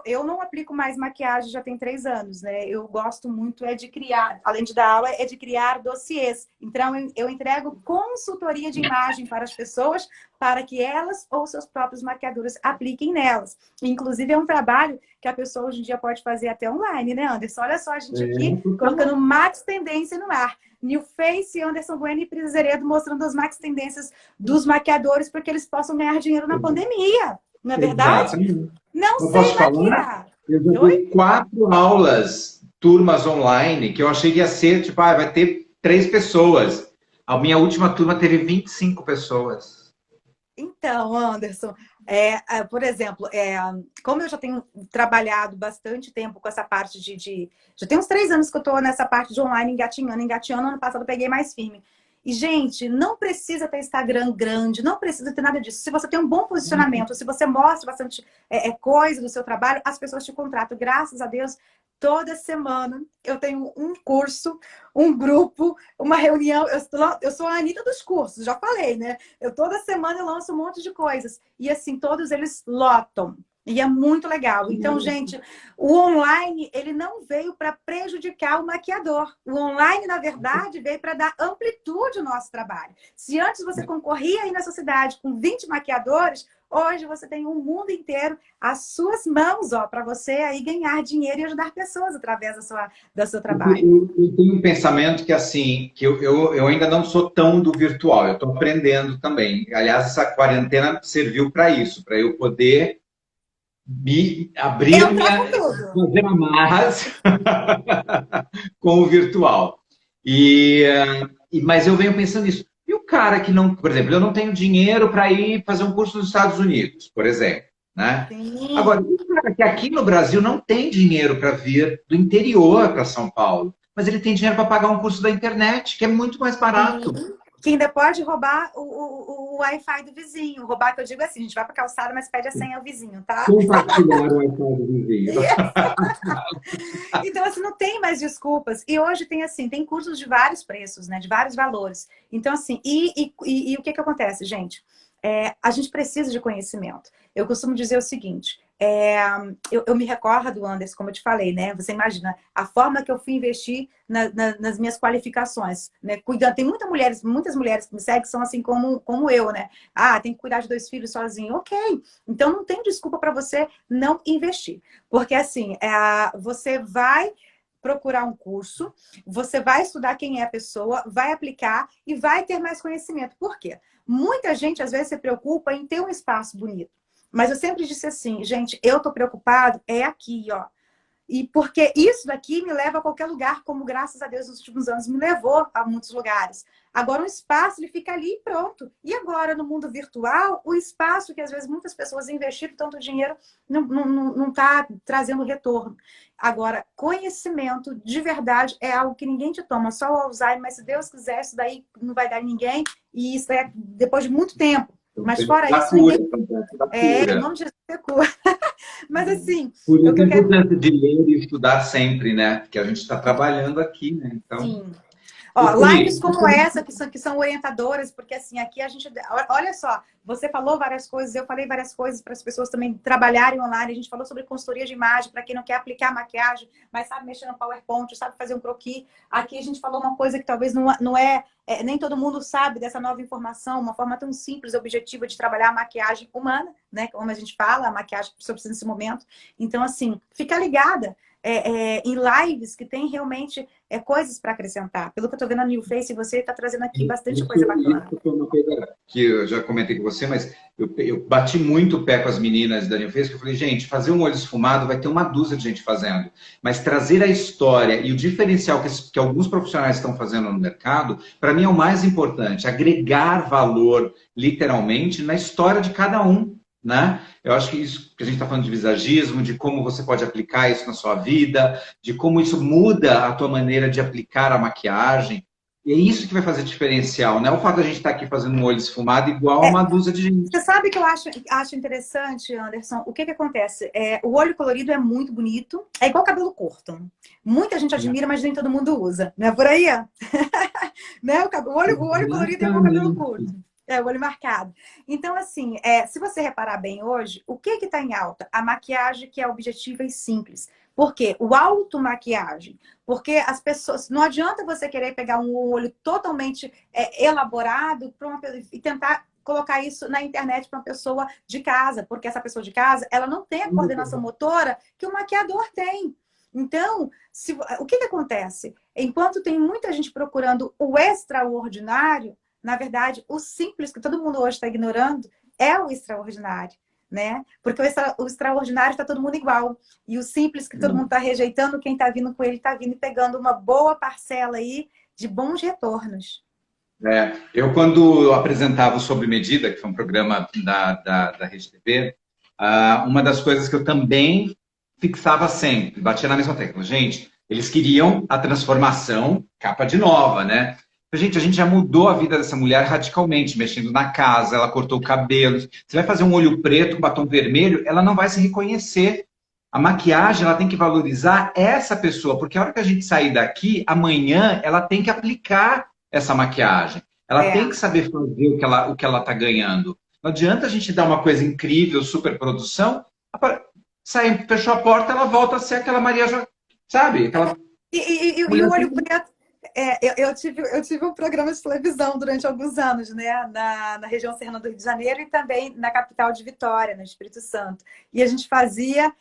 [SPEAKER 2] eu não aplico mais maquiagem já tem 3 anos, né? Eu gosto muito de criar, além de dar aula, de criar dossiês. Então, eu entrego consultoria de imagem para as pessoas, para que elas ou seus próprios maquiadores apliquem nelas. Inclusive, é um trabalho que a pessoa hoje em dia pode fazer até online, né, Anderson? Olha só a gente aqui colocando Max Tendência no ar. New Face, Anderson Bueno e Pris Zeredo mostrando as Max Tendências dos maquiadores para que eles possam ganhar dinheiro na pandemia. Não é verdade?
[SPEAKER 3] Exatamente.
[SPEAKER 2] Não
[SPEAKER 3] Eu
[SPEAKER 2] sei
[SPEAKER 3] posso
[SPEAKER 2] maquiar.
[SPEAKER 3] falar? Eu já dei 4 aulas, turmas online, que eu achei que ia ser, tipo, vai ter 3 pessoas. A minha última turma teve 25 pessoas.
[SPEAKER 2] Então, Anderson, por exemplo, como eu já tenho trabalhado bastante tempo com essa parte já tem uns 3 anos que eu estou nessa parte de online engatinhando. Ano passado eu peguei mais firme. E, gente, não precisa ter Instagram grande, não precisa ter nada disso. Se você tem um bom posicionamento, se você mostra bastante coisa do seu trabalho, as pessoas te contratam. Graças a Deus, toda semana eu tenho um curso, um grupo, uma reunião. Eu sou a Anitta dos cursos, já falei, né? Toda semana eu lanço um monte de coisas. E, assim, todos eles lotam. E é muito legal. Então, gente, o online, ele não veio para prejudicar o maquiador. O online, na verdade, veio para dar amplitude ao nosso trabalho. Se antes você concorria aí na sociedade com 20 maquiadores, hoje você tem um mundo inteiro às suas mãos, ó, para você aí ganhar dinheiro e ajudar pessoas através do seu trabalho.
[SPEAKER 3] Eu tenho um pensamento que, assim, que eu ainda não sou tão do virtual, eu estou aprendendo também. Aliás, essa quarentena serviu para isso, para eu poder abrir fazer amarras com o virtual. Mas eu venho pensando nisso. E o cara que não, por exemplo, eu não tenho dinheiro para ir fazer um curso nos Estados Unidos, por exemplo, né?
[SPEAKER 2] Sim.
[SPEAKER 3] Agora, o cara que aqui no Brasil não tem dinheiro para vir do interior para São Paulo, mas ele tem dinheiro para pagar um curso da internet, que é muito mais barato.
[SPEAKER 2] Sim. Que ainda pode roubar o Wi-Fi do vizinho. Roubar, que eu digo assim, a gente vai para a calçada, mas pede a senha ao vizinho, tá?
[SPEAKER 3] Compartilhar o Wi-Fi do vizinho.
[SPEAKER 2] Então, assim, não tem mais desculpas. E hoje tem cursos de vários preços, né? De vários valores. Então, assim, e o que acontece, gente? A gente precisa de conhecimento. Eu costumo dizer o seguinte, eu me recordo, Anderson, como eu te falei, né? Você imagina a forma que eu fui investir nas minhas qualificações, né? Cuidando, tem muitas mulheres que me seguem que são assim como eu, né? Tem que cuidar de 2 filhos sozinho. Ok. Então não tem desculpa para você não investir. Porque assim, você vai procurar um curso, você vai estudar quem é a pessoa, vai aplicar e vai ter mais conhecimento. Por quê? Muita gente, às vezes, se preocupa em ter um espaço bonito. Mas eu sempre disse assim, gente, eu tô preocupado aqui, ó. E porque isso daqui me leva a qualquer lugar, como graças a Deus nos últimos anos me levou a muitos lugares. Agora o espaço, ele fica ali e pronto. E agora no mundo virtual, o espaço que às vezes muitas pessoas investiram tanto dinheiro não está trazendo retorno. Agora, conhecimento de verdade é algo que ninguém te toma, só o Alzheimer, mas se Deus quiser, isso daí não vai dar em ninguém. E isso é depois de muito tempo. Mas fora isso, ninguém... em nome de Jesus, é cura. Mas assim...
[SPEAKER 3] Por isso a importância de ler e estudar sempre, né? Porque a gente está trabalhando aqui, né? Então...
[SPEAKER 2] Sim. Ó, lives como essa, que são orientadoras, porque assim, aqui a gente... Olha só, você falou várias coisas, eu falei várias coisas para as pessoas também trabalharem online. A gente falou sobre consultoria de imagem, para quem não quer aplicar maquiagem, mas sabe mexer no PowerPoint, sabe fazer um croquis. Aqui a gente falou uma coisa que talvez não é nem todo mundo sabe dessa nova informação, uma forma tão simples e objetiva de trabalhar a maquiagem humana, né? Como a gente fala, a maquiagem que você precisa nesse momento. Então, assim, fica ligada. em lives que tem realmente coisas para acrescentar. Pelo que eu estou vendo no New Face, você está trazendo aqui bastante coisa bacana.
[SPEAKER 3] Isso foi uma coisa que eu já comentei com você, mas eu bati muito o pé com as meninas da New Face, que eu falei, gente, fazer um olho esfumado vai ter uma dúzia de gente fazendo, mas trazer a história e o diferencial que alguns profissionais estão fazendo no mercado, para mim é o mais importante, agregar valor, literalmente, na história de cada um, né? Eu acho que isso que a gente está falando de visagismo, de como você pode aplicar isso na sua vida, de como isso muda a tua maneira de aplicar a maquiagem. E é isso que vai fazer diferencial, né? O fato da gente estar aqui fazendo um olho esfumado igual a uma dúzia de gente.
[SPEAKER 2] Você sabe que eu acho interessante, Anderson, o que acontece? O olho colorido é muito bonito, é igual cabelo curto. Muita gente admira, mas nem todo mundo usa. Não é por aí? Né? O olho colorido é igual cabelo curto. É, o olho marcado. Então, assim, se você reparar bem hoje, o que está em alta? A maquiagem que é objetiva e simples. Por quê? O automaquiagem. Porque as pessoas... Não adianta você querer pegar um olho totalmente elaborado e tentar colocar isso na internet para uma pessoa de casa. Porque essa pessoa de casa, ela não tem a coordenação motora que o maquiador tem. Então, o que acontece? Enquanto tem muita gente procurando o extraordinário, na verdade, o simples, que todo mundo hoje está ignorando, é o extraordinário, né? Porque o extraordinário está todo mundo igual. E o simples, que todo mundo está rejeitando, quem está vindo com ele está vindo e pegando uma boa parcela aí de bons retornos.
[SPEAKER 3] Eu, quando apresentava o Sob Medida, que foi um programa da Rede TV, uma das coisas que eu também fixava sempre, batia na mesma tecla. Gente, eles queriam a transformação capa de nova, né? Gente, a gente já mudou a vida dessa mulher radicalmente, mexendo na casa, ela cortou o cabelo. Você vai fazer um olho preto com batom vermelho, ela não vai se reconhecer. A maquiagem, ela tem que valorizar essa pessoa, porque a hora que a gente sair daqui, amanhã, ela tem que aplicar essa maquiagem. Ela tem que saber fazer o que ela está ganhando. Não adianta a gente dar uma coisa incrível, super produção, sai, fechou a porta, ela volta a ser aquela Maria, sabe? Aquela...
[SPEAKER 2] E o olho preto... Eu tive um programa de televisão durante alguns anos, né? Na região serrana do Rio de Janeiro e também na capital de Vitória, no Espírito Santo. E a gente fazia...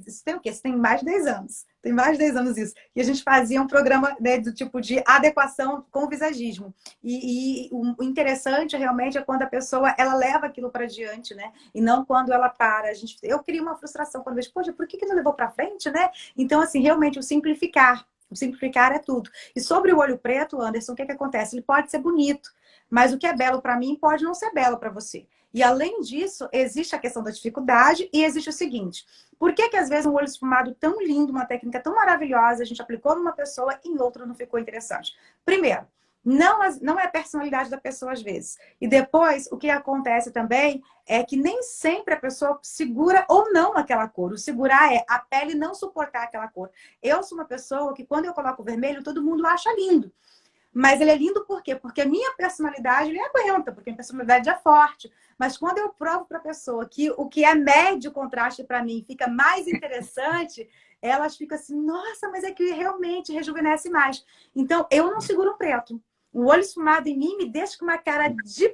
[SPEAKER 2] isso tem o quê? Isso tem mais de 10 anos. Tem mais de 10 anos isso. E a gente fazia um programa, né, do tipo de adequação com visagismo. E o interessante realmente é quando a pessoa ela leva aquilo para diante, né? E não quando ela para. Eu crio uma frustração quando eu vejo, poxa, por que não levou para frente, né? Então, assim, realmente o simplificar. O simplificar é tudo. E sobre o olho preto, Anderson, o que acontece? Ele pode ser bonito, mas o que é belo para mim pode não ser belo para você. E além disso, existe a questão da dificuldade e existe o seguinte: por que às vezes um olho esfumado tão lindo, uma técnica tão maravilhosa, a gente aplicou numa pessoa e em outra não ficou interessante? Primeiro, não é a personalidade da pessoa às vezes. E depois, o que acontece também é que nem sempre a pessoa segura ou não aquela cor. O segurar é a pele não suportar aquela cor. Eu sou uma pessoa que quando eu coloco vermelho, todo mundo acha lindo. Mas ele é lindo por quê? Porque a minha personalidade ele aguenta, porque a minha personalidade é forte. Mas quando eu provo para a pessoa que o que é médio contraste para mim fica mais interessante, elas ficam assim, nossa, mas é que realmente rejuvenesce mais. Então, eu não seguro um preto. O olho esfumado em mim me deixa com uma cara de...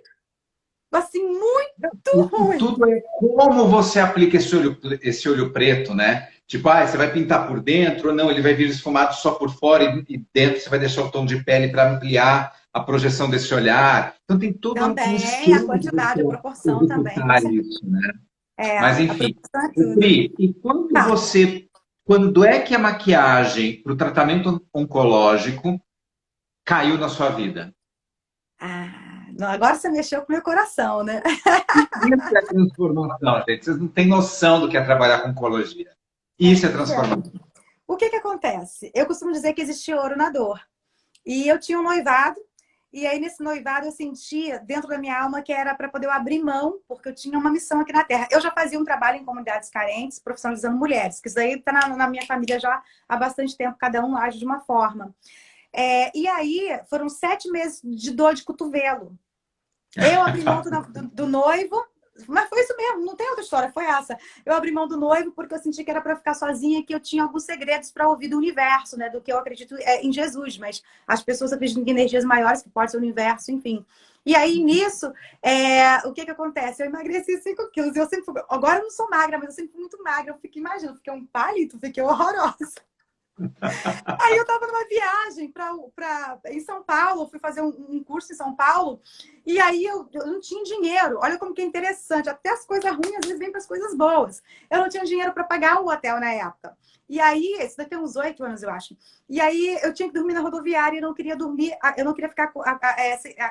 [SPEAKER 2] assim, muito ruim.
[SPEAKER 3] Tudo é como você aplica esse olho preto, né? Tipo, você vai pintar por dentro ou não, ele vai vir esfumado só por fora e dentro você vai deixar o tom de pele para ampliar a projeção desse olhar. Então tem tudo
[SPEAKER 2] também, a quantidade, a proporção também.
[SPEAKER 3] Isso, né? Mas enfim, Pri, e quando é que a maquiagem para o tratamento oncológico caiu na sua vida?
[SPEAKER 2] Não, agora você mexeu com o meu coração, né?
[SPEAKER 3] Isso é transformação, gente. Vocês não têm noção do que é trabalhar com oncologia. Isso é transformação.
[SPEAKER 2] O que acontece? Eu costumo dizer que existe ouro na dor. E eu tinha um noivado, e aí nesse noivado eu sentia dentro da minha alma que era para poder eu abrir mão, porque eu tinha uma missão aqui na Terra. Eu já fazia um trabalho em comunidades carentes, profissionalizando mulheres, que isso daí está na minha família já há bastante tempo, cada um age de uma forma. E aí foram 7 meses de dor de cotovelo. Eu abri mão do noivo, mas foi isso mesmo, não tem outra história, foi essa. Eu abri mão do noivo porque eu senti que era para ficar sozinha, que eu tinha alguns segredos para ouvir do universo, né? Do que eu acredito em Jesus, mas as pessoas acreditam em energias maiores, que pode ser o universo, enfim. E aí, nisso, o que acontece? Eu emagreci 5 quilos. Agora eu não sou magra, mas eu sempre fui muito magra. Eu fiquei, imagina, eu fiquei um palito, fiquei horrorosa. Aí eu tava numa viagem em São Paulo, fui fazer um curso em São Paulo, e aí eu não tinha dinheiro. Olha como que é interessante, até as coisas ruins às vezes vêm para as coisas boas. Eu não tinha dinheiro para pagar o hotel na época. E aí, isso deve ter uns 8 anos, eu acho. E aí eu tinha que dormir na rodoviária e eu não queria dormir, eu não queria ficar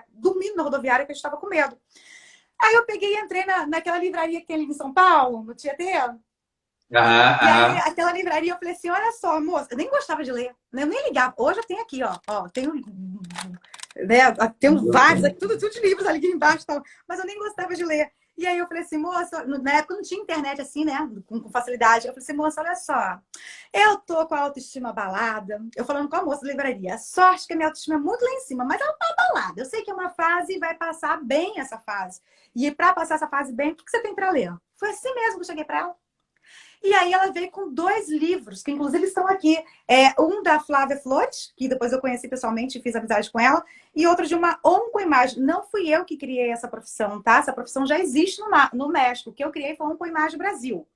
[SPEAKER 2] dormindo na rodoviária porque eu estava com medo. Aí eu peguei e entrei naquela livraria que tem ali em São Paulo, no Tietê. E aí, aquela livraria, eu falei assim, olha só, moça, eu nem gostava de ler, né? Eu nem ligava. Hoje eu tenho aqui, ó tenho, né, tenho vários, tudo de livros ali embaixo, tal, mas eu nem gostava de ler. E aí eu falei assim, moça, na época não tinha internet assim, né, com facilidade. Eu falei assim, moça, olha só, eu tô com a autoestima abalada. Eu falando com a moça da livraria, sorte que a minha autoestima é muito lá em cima, mas ela tá abalada. Eu sei que é uma fase e vai passar bem essa fase. E para passar essa fase bem, o que você tem para ler? Foi assim mesmo que eu cheguei para ela. E aí ela veio com 2 livros, que inclusive estão aqui. Um da Flávia Flores, que depois eu conheci pessoalmente e fiz amizade com ela, e outro de uma oncoimagem. Não fui eu que criei essa profissão, tá? Essa profissão já existe no México. O que eu criei foi Oncoimagem Brasil.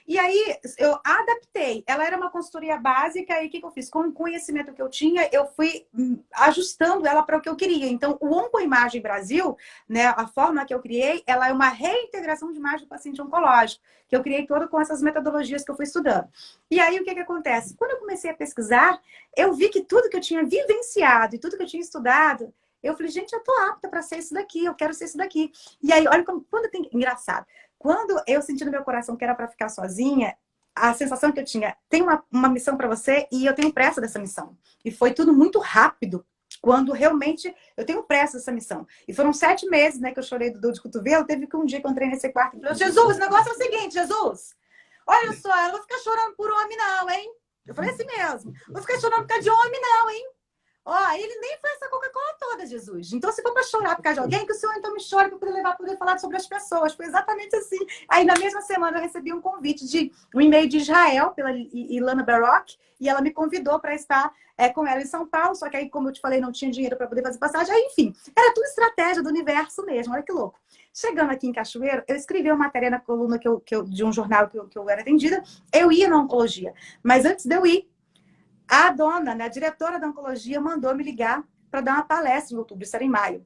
[SPEAKER 2] E aí eu adaptei. Ela era uma consultoria básica, e o que eu fiz? Com o conhecimento que eu tinha, eu fui ajustando ela para o que eu queria. Então, o Oncoimagem Brasil, né, a forma que eu criei, ela é uma reintegração de imagem do paciente oncológico, que eu criei toda com essas metodologias que eu fui estudando. E aí, o que acontece? Quando eu comecei a pesquisar, eu vi que tudo que eu tinha vivenciado e tudo que eu tinha estudado, eu falei, gente, eu tô apta para ser isso daqui, eu quero ser isso daqui. E aí, olha quando tem... Engraçado. Quando eu senti no meu coração que era para ficar sozinha, a sensação que eu tinha, tem uma missão para você e eu tenho pressa dessa missão. E foi tudo muito rápido, quando realmente eu tenho pressa dessa missão. E foram 7 meses, né, que eu chorei do dor de cotovelo. Teve que um dia que eu entrei nesse quarto e falei, Jesus, o negócio é o seguinte, Jesus, olha só, eu não vou ficar chorando por homem não, hein? Eu falei assim mesmo, não vou ficar chorando por causa de homem não, hein? Ó, ele nem foi essa Coca-Cola toda, Jesus. Então, se for para chorar por causa de alguém, que o Senhor então me chore para poder levar, poder falar sobre as pessoas. Foi exatamente assim. Aí, na mesma semana, eu recebi um convite um e-mail de Israel, pela Ilana Baroque, e ela me convidou para estar com ela em São Paulo. Só que aí, como eu te falei, não tinha dinheiro para poder fazer passagem. Aí, enfim, era tudo estratégia do universo mesmo. Olha que louco. Chegando aqui em Cachoeiro, eu escrevi uma matéria na coluna de um jornal que eu era atendida. Eu ia na oncologia. Mas antes de eu ir, a dona, né, a diretora da oncologia, mandou me ligar para dar uma palestra em outubro, isso era em maio.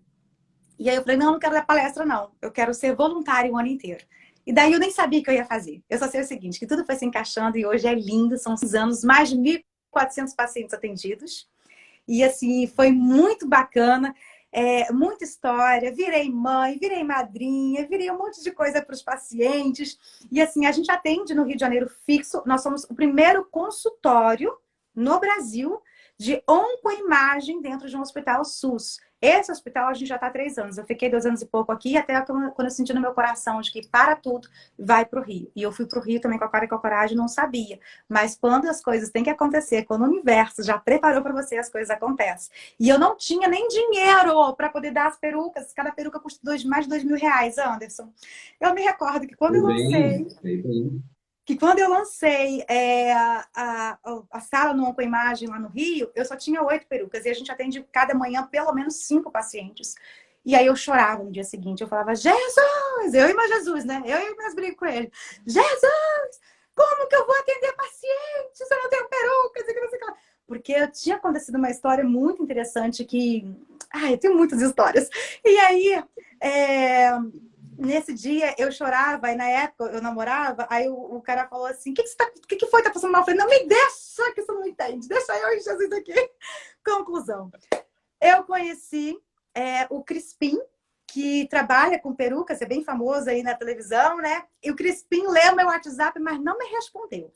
[SPEAKER 2] E aí eu falei, não quero dar palestra, não. Eu quero ser voluntária o ano inteiro. E daí eu nem sabia o que eu ia fazer. Eu só sei o seguinte, que tudo foi se encaixando e hoje é lindo. São 6 anos, mais de 1.400 pacientes atendidos. E assim, foi muito bacana. Muita história. Virei mãe, virei madrinha, virei um monte de coisa para os pacientes. E assim, a gente atende no Rio de Janeiro fixo. Nós somos o primeiro consultório no Brasil de oncoimagem dentro de um hospital SUS. Esse hospital a gente já está há 3 anos. Eu fiquei 2 anos e pouco aqui, até quando eu senti no meu coração de que para tudo, vai para o Rio. E eu fui para o Rio também com a cara e com a coragem, não sabia. Mas quando as coisas têm que acontecer, quando o universo já preparou para você, as coisas acontecem. E eu não tinha nem dinheiro para poder dar as perucas. Cada peruca custa mais de R$2.000, Anderson. Eu me recordo que quando eu lancei... que quando eu lancei a sala no Oncoimagem lá no Rio, eu só tinha 8 perucas. E a gente atende cada manhã pelo menos 5 pacientes. E aí eu chorava no dia seguinte. Eu falava, Jesus! Eu e meu Jesus, né? Eu e meus brigos com ele. Jesus! Como que eu vou atender pacientes se eu não tenho perucas? Porque tinha acontecido uma história muito interessante que... Ai, eu tenho muitas histórias. E aí... Nesse dia eu chorava, e na época eu namorava, aí o cara falou assim, o que foi? Tá passando mal? Eu falei, não, me deixa, que você não entende, deixa eu e Jesus aqui. Conclusão. Eu conheci o Crispim, que trabalha com perucas, é bem famoso aí na televisão, né? E o Crispim leu meu WhatsApp, mas não me respondeu.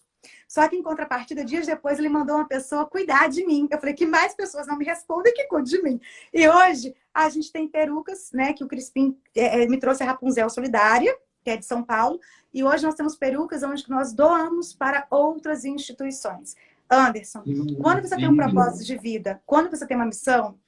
[SPEAKER 2] Só que em contrapartida, dias depois, ele mandou uma pessoa cuidar de mim. Eu falei que mais pessoas não me respondem que cuidem de mim. E hoje a gente tem perucas, né? Que o Crispim me trouxe a Rapunzel Solidária, que é de São Paulo. E hoje nós temos perucas onde nós doamos para outras instituições. Anderson, quando você tem um propósito de vida, quando você tem uma missão,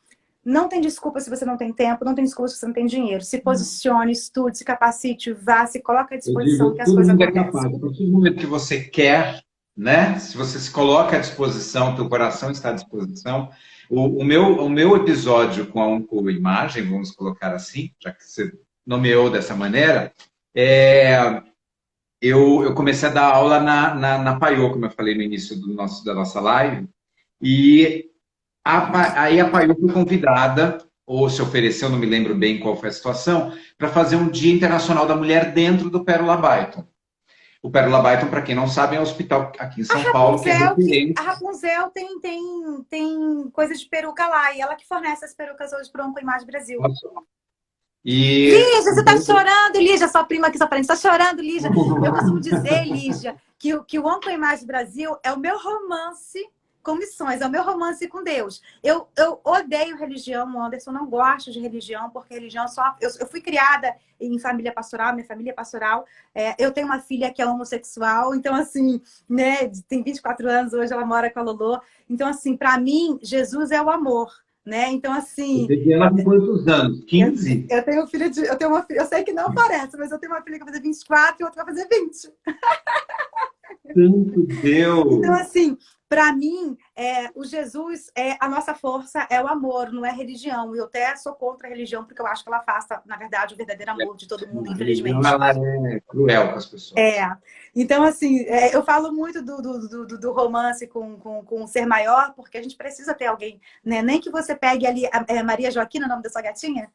[SPEAKER 2] não tem desculpa se você não tem tempo, não tem desculpa se você não tem dinheiro. Se posicione, estude, se capacite, vá, se coloque à disposição que as coisas acontecem.
[SPEAKER 3] A partir do momento que você quer, né? Se você se coloca à disposição, teu coração está à disposição, O meu episódio com a oncoimagem, vamos colocar assim, já que você nomeou dessa maneira, eu comecei a dar aula na Paiô, como eu falei no início da nossa live, e aí a Paiô foi convidada, ou se ofereceu, não me lembro bem qual foi a situação, para fazer um Dia Internacional da Mulher dentro do Pérola Byton. O Pérola Byton, para quem não sabe, é um hospital aqui em São Paulo que é referente.
[SPEAKER 2] A Rapunzel tem coisa de peruca lá, e ela que fornece as perucas hoje para o Oncoimagem Brasil. Lígia, você tá chorando, Lígia, sua prima aqui, sua parente, tá chorando, Lígia. Eu costumo dizer, Lígia, que o Oncoimagem Brasil é o meu romance com missões, é o meu romance com Deus. Eu odeio religião, o Anderson não gosta de religião, porque religião só... Eu fui criada em família pastoral, minha família é pastoral. Eu tenho uma filha que é homossexual, então assim, né, tem 24 anos, hoje ela mora com a Lolô. Então assim, para mim, Jesus é o amor. Né? Então, assim.
[SPEAKER 3] Você tem ela com quantos anos? 15?
[SPEAKER 2] Eu tenho filha eu tenho uma filha, eu sei que não parece, mas eu tenho uma filha que vai fazer 24 e outra vai fazer 20.
[SPEAKER 3] Santo Deus!
[SPEAKER 2] Então, assim, para mim, o Jesus, a nossa força é o amor, não é religião. E eu até sou contra a religião, porque eu acho que ela afasta, na verdade, o verdadeiro amor de todo mundo, infelizmente.
[SPEAKER 3] Ela é cruel com as pessoas.
[SPEAKER 2] Então, assim, eu falo muito do romance com o ser maior, porque a gente precisa ter alguém, né? Nem que você pegue ali Maria Joaquina, o nome da sua gatinha?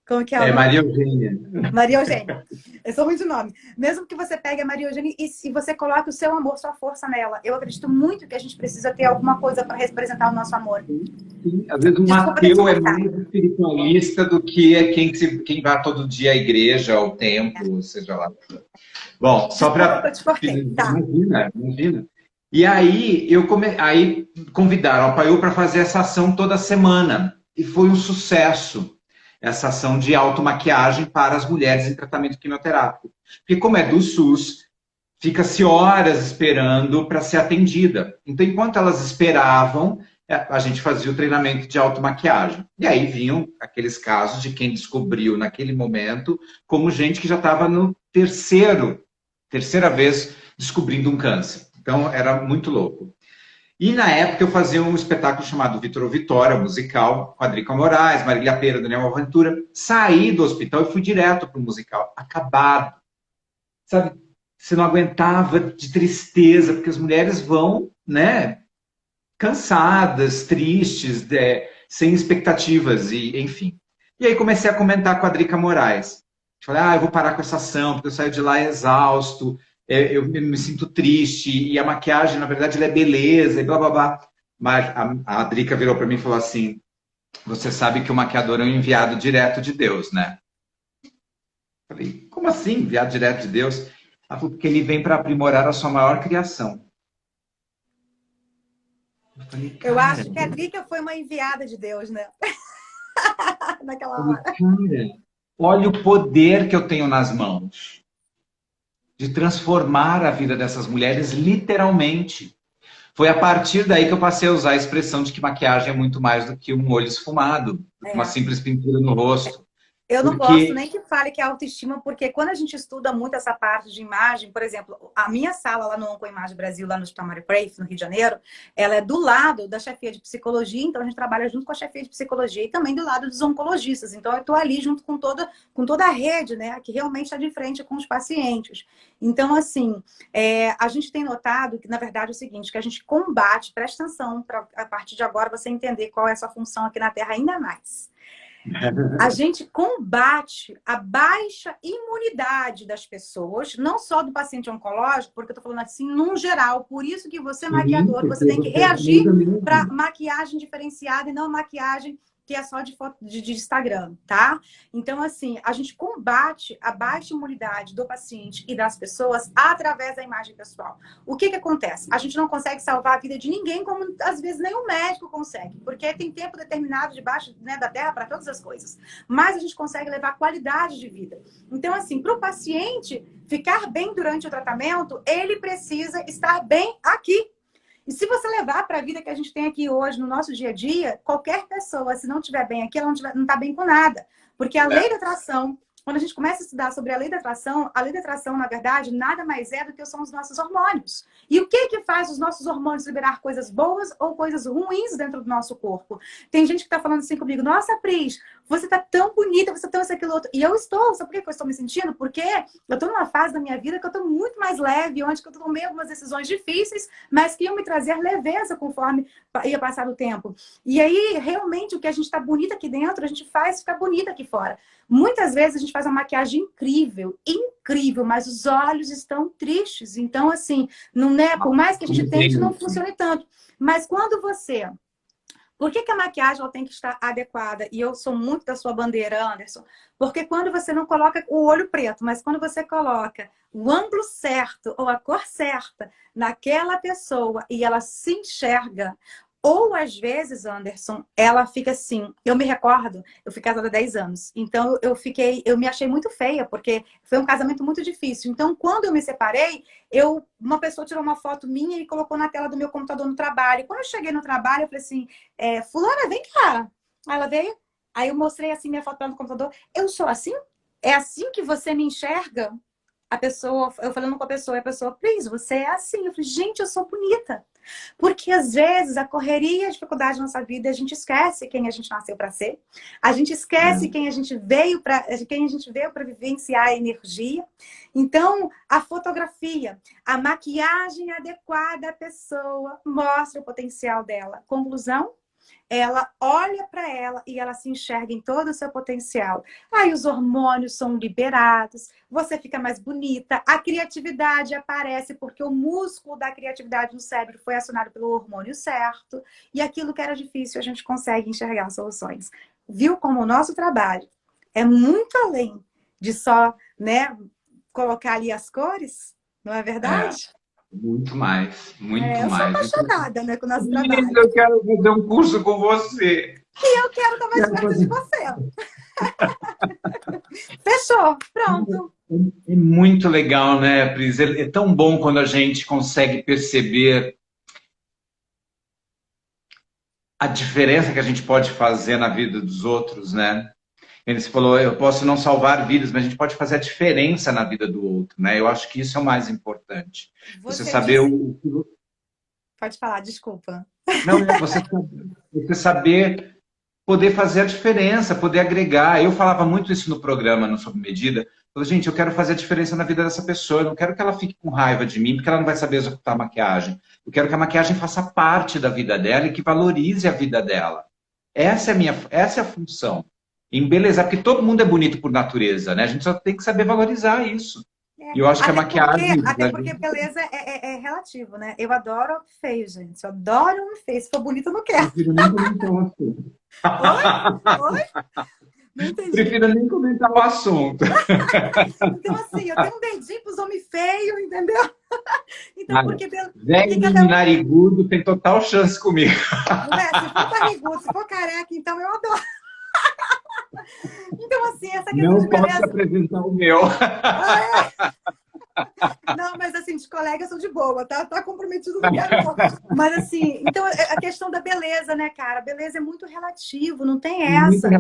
[SPEAKER 2] Como que é o nome?
[SPEAKER 3] Maria Eugênia.
[SPEAKER 2] Maria Eugênia. Eu sou muito de nome. Mesmo que você pegue a Maria Eugênia e você coloque o seu amor, sua força nela. Eu acredito muito que a gente precisa ter alguma coisa para representar o nosso amor.
[SPEAKER 3] Sim. Às vezes um ateu é mais espiritualista do que quem vai todo dia à igreja, ao templo, seja lá. Bom, só para... Imagina. E aí, aí convidaram a Paiô para fazer essa ação toda semana. E foi um sucesso. Essa ação de automaquiagem para as mulheres em tratamento quimioterápico. Porque como é do SUS, fica-se horas esperando para ser atendida. Então, enquanto elas esperavam, a gente fazia o treinamento de automaquiagem. E aí vinham aqueles casos de quem descobriu naquele momento, como gente que já estava no terceira vez descobrindo um câncer. Então, era muito louco. E na época eu fazia um espetáculo chamado Vitor ou Vitória, um musical, com a Drica Moraes, Marília Pêra, Daniel Aventura. Saí do hospital e fui direto para o musical, acabado. Sabe, você não aguentava de tristeza, porque as mulheres vão, né, cansadas, tristes, sem expectativas, e enfim. E aí comecei a comentar com a Drica Moraes. Falei, eu vou parar com essa ação, porque eu saio de lá exausto, eu me sinto triste, e a maquiagem, na verdade, ela é beleza, e blá, blá, blá. Mas a Drica virou para mim e falou assim, você sabe que o maquiador é um enviado direto de Deus, né? Falei, como assim, enviado direto de Deus? Ela falou, porque ele vem para aprimorar a sua maior criação. Falei,
[SPEAKER 2] eu acho que a Drica foi uma enviada de Deus, né? Naquela hora.
[SPEAKER 3] Cara, olha o poder que eu tenho nas mãos de transformar a vida dessas mulheres literalmente. Foi a partir daí que eu passei a usar a expressão de que maquiagem é muito mais do que um olho esfumado, uma simples pintura no rosto.
[SPEAKER 2] Eu não gosto nem que fale que é autoestima, porque quando a gente estuda muito essa parte de imagem, por exemplo, a minha sala lá no Oncoimagem Brasil, lá no Hospital Mário Preyff, no Rio de Janeiro, ela é do lado da chefia de psicologia, então a gente trabalha junto com a chefia de psicologia e também do lado dos oncologistas. Então eu estou ali junto com toda a rede, né, que realmente está de frente com os pacientes. Então, assim, a gente tem notado que, na verdade, é o seguinte, que a gente combate, presta atenção, para a partir de agora você entender qual é a sua função aqui na Terra ainda mais. A gente combate a baixa imunidade das pessoas, não só do paciente oncológico, porque eu estou falando assim, num geral. Por isso que você, maquiador, você tem que reagir para maquiagem diferenciada e não maquiagem que é só de Instagram, tá? Então, assim, a gente combate a baixa imunidade do paciente e das pessoas através da imagem pessoal. O que acontece? A gente não consegue salvar a vida de ninguém, como às vezes nem o médico consegue, porque tem tempo determinado debaixo, né, da terra para todas as coisas. Mas a gente consegue levar qualidade de vida. Então, assim, para o paciente ficar bem durante o tratamento, ele precisa estar bem aqui. E se você levar para a vida que a gente tem aqui hoje, no nosso dia a dia, qualquer pessoa, se não estiver bem aqui, ela não está bem com nada. Porque a lei da atração, quando a gente começa a estudar sobre a lei da atração, na verdade, nada mais é do que são os nossos hormônios. E o que faz os nossos hormônios liberar coisas boas ou coisas ruins dentro do nosso corpo? Tem gente que está falando assim comigo, nossa, Pris, você tá tão bonita, você tá isso, aquilo, outro. E eu estou, sabe por que eu estou me sentindo? Porque eu estou numa fase da minha vida que eu estou muito mais leve, onde eu tomei algumas decisões difíceis, mas que iam me trazer leveza conforme ia passar o tempo. E aí, realmente, o que a gente está bonita aqui dentro, a gente faz ficar bonita aqui fora. Muitas vezes a gente faz uma maquiagem incrível, incrível, mas os olhos estão tristes. Então, assim, não é, por mais que a gente tente, não funcione tanto. Mas quando você... Por que a maquiagem ela tem que estar adequada? E eu sou muito da sua bandeira, Anderson. Porque quando você não coloca o olho preto, mas quando você coloca o ângulo certo ou a cor certa naquela pessoa e ela se enxerga, ou às vezes, Anderson, ela fica assim... Eu me recordo, eu fui casada há 10 anos. Então eu me achei muito feia, porque foi um casamento muito difícil. Então, quando eu me separei, uma pessoa tirou uma foto minha e colocou na tela do meu computador no trabalho. Quando eu cheguei no trabalho, eu falei assim, fulana, vem cá. Aí ela veio, aí eu mostrei assim minha foto no computador. Eu sou assim? É assim que você me enxerga? A pessoa, eu falando com a pessoa, Pris, você é assim. Eu falei, gente, eu sou bonita. Porque às vezes a correria e a dificuldade da nossa vida, a gente esquece quem a gente nasceu para ser. A gente esquece quem a gente veio para vivenciar a energia. Então, a fotografia, a maquiagem adequada à pessoa mostra o potencial dela. Conclusão? Ela olha para ela e ela se enxerga em todo o seu potencial. Aí os hormônios são liberados, você fica mais bonita, a criatividade aparece porque o músculo da criatividade no cérebro foi acionado pelo hormônio certo, e aquilo que era difícil a gente consegue enxergar soluções. Viu como o nosso trabalho é muito além de só, né, colocar ali as cores? Não é verdade?
[SPEAKER 3] Muito mais, muito
[SPEAKER 2] Eu sou
[SPEAKER 3] mais.
[SPEAKER 2] apaixonada, né, com o nosso trabalho.
[SPEAKER 3] Eu quero fazer um curso com você.
[SPEAKER 2] E eu quero estar mais perto de você. Fechou, pronto.
[SPEAKER 3] É muito legal, né, Pris? É tão bom quando a gente consegue perceber a diferença que a gente pode fazer na vida dos outros, né? Ele falou, eu posso não salvar vidas, mas a gente pode fazer a diferença na vida do outro, né? Eu acho que isso é o mais importante. Você saber o que...
[SPEAKER 2] Pode falar, desculpa.
[SPEAKER 3] Não, você saber poder fazer a diferença, poder agregar. Eu falava muito isso no programa, no Sob Medida. Eu falei, gente, eu quero fazer a diferença na vida dessa pessoa. Eu não quero que ela fique com raiva de mim, porque ela não vai saber executar a maquiagem. Eu quero que a maquiagem faça parte da vida dela e que valorize a vida dela. Essa é a função. Embelezar, porque todo mundo é bonito por natureza, né? A gente só tem que saber valorizar isso. E eu acho que a maquiagem...
[SPEAKER 2] Até porque beleza é relativo, né? Eu adoro homem feio, gente. Eu adoro homem feio. Se for bonito, eu não quero.
[SPEAKER 3] Prefiro nem comentar o assunto.
[SPEAKER 2] Oi? Não entendi.
[SPEAKER 3] Prefiro nem comentar o assunto.
[SPEAKER 2] Então, assim, eu tenho um dedinho pros homens feios, entendeu? Então, porque...
[SPEAKER 3] Velho e narigudo tem total chance comigo.
[SPEAKER 2] Não é? Se for narigudo, se for careca, então eu adoro. Então, assim, essa questão
[SPEAKER 3] não
[SPEAKER 2] de beleza...
[SPEAKER 3] posso apresentar o meu.
[SPEAKER 2] Não, mas assim, de colega eu sou de boa, tá comprometido no quero. Mas assim, então a questão da beleza, né, cara? A beleza é muito relativo, não tem essa.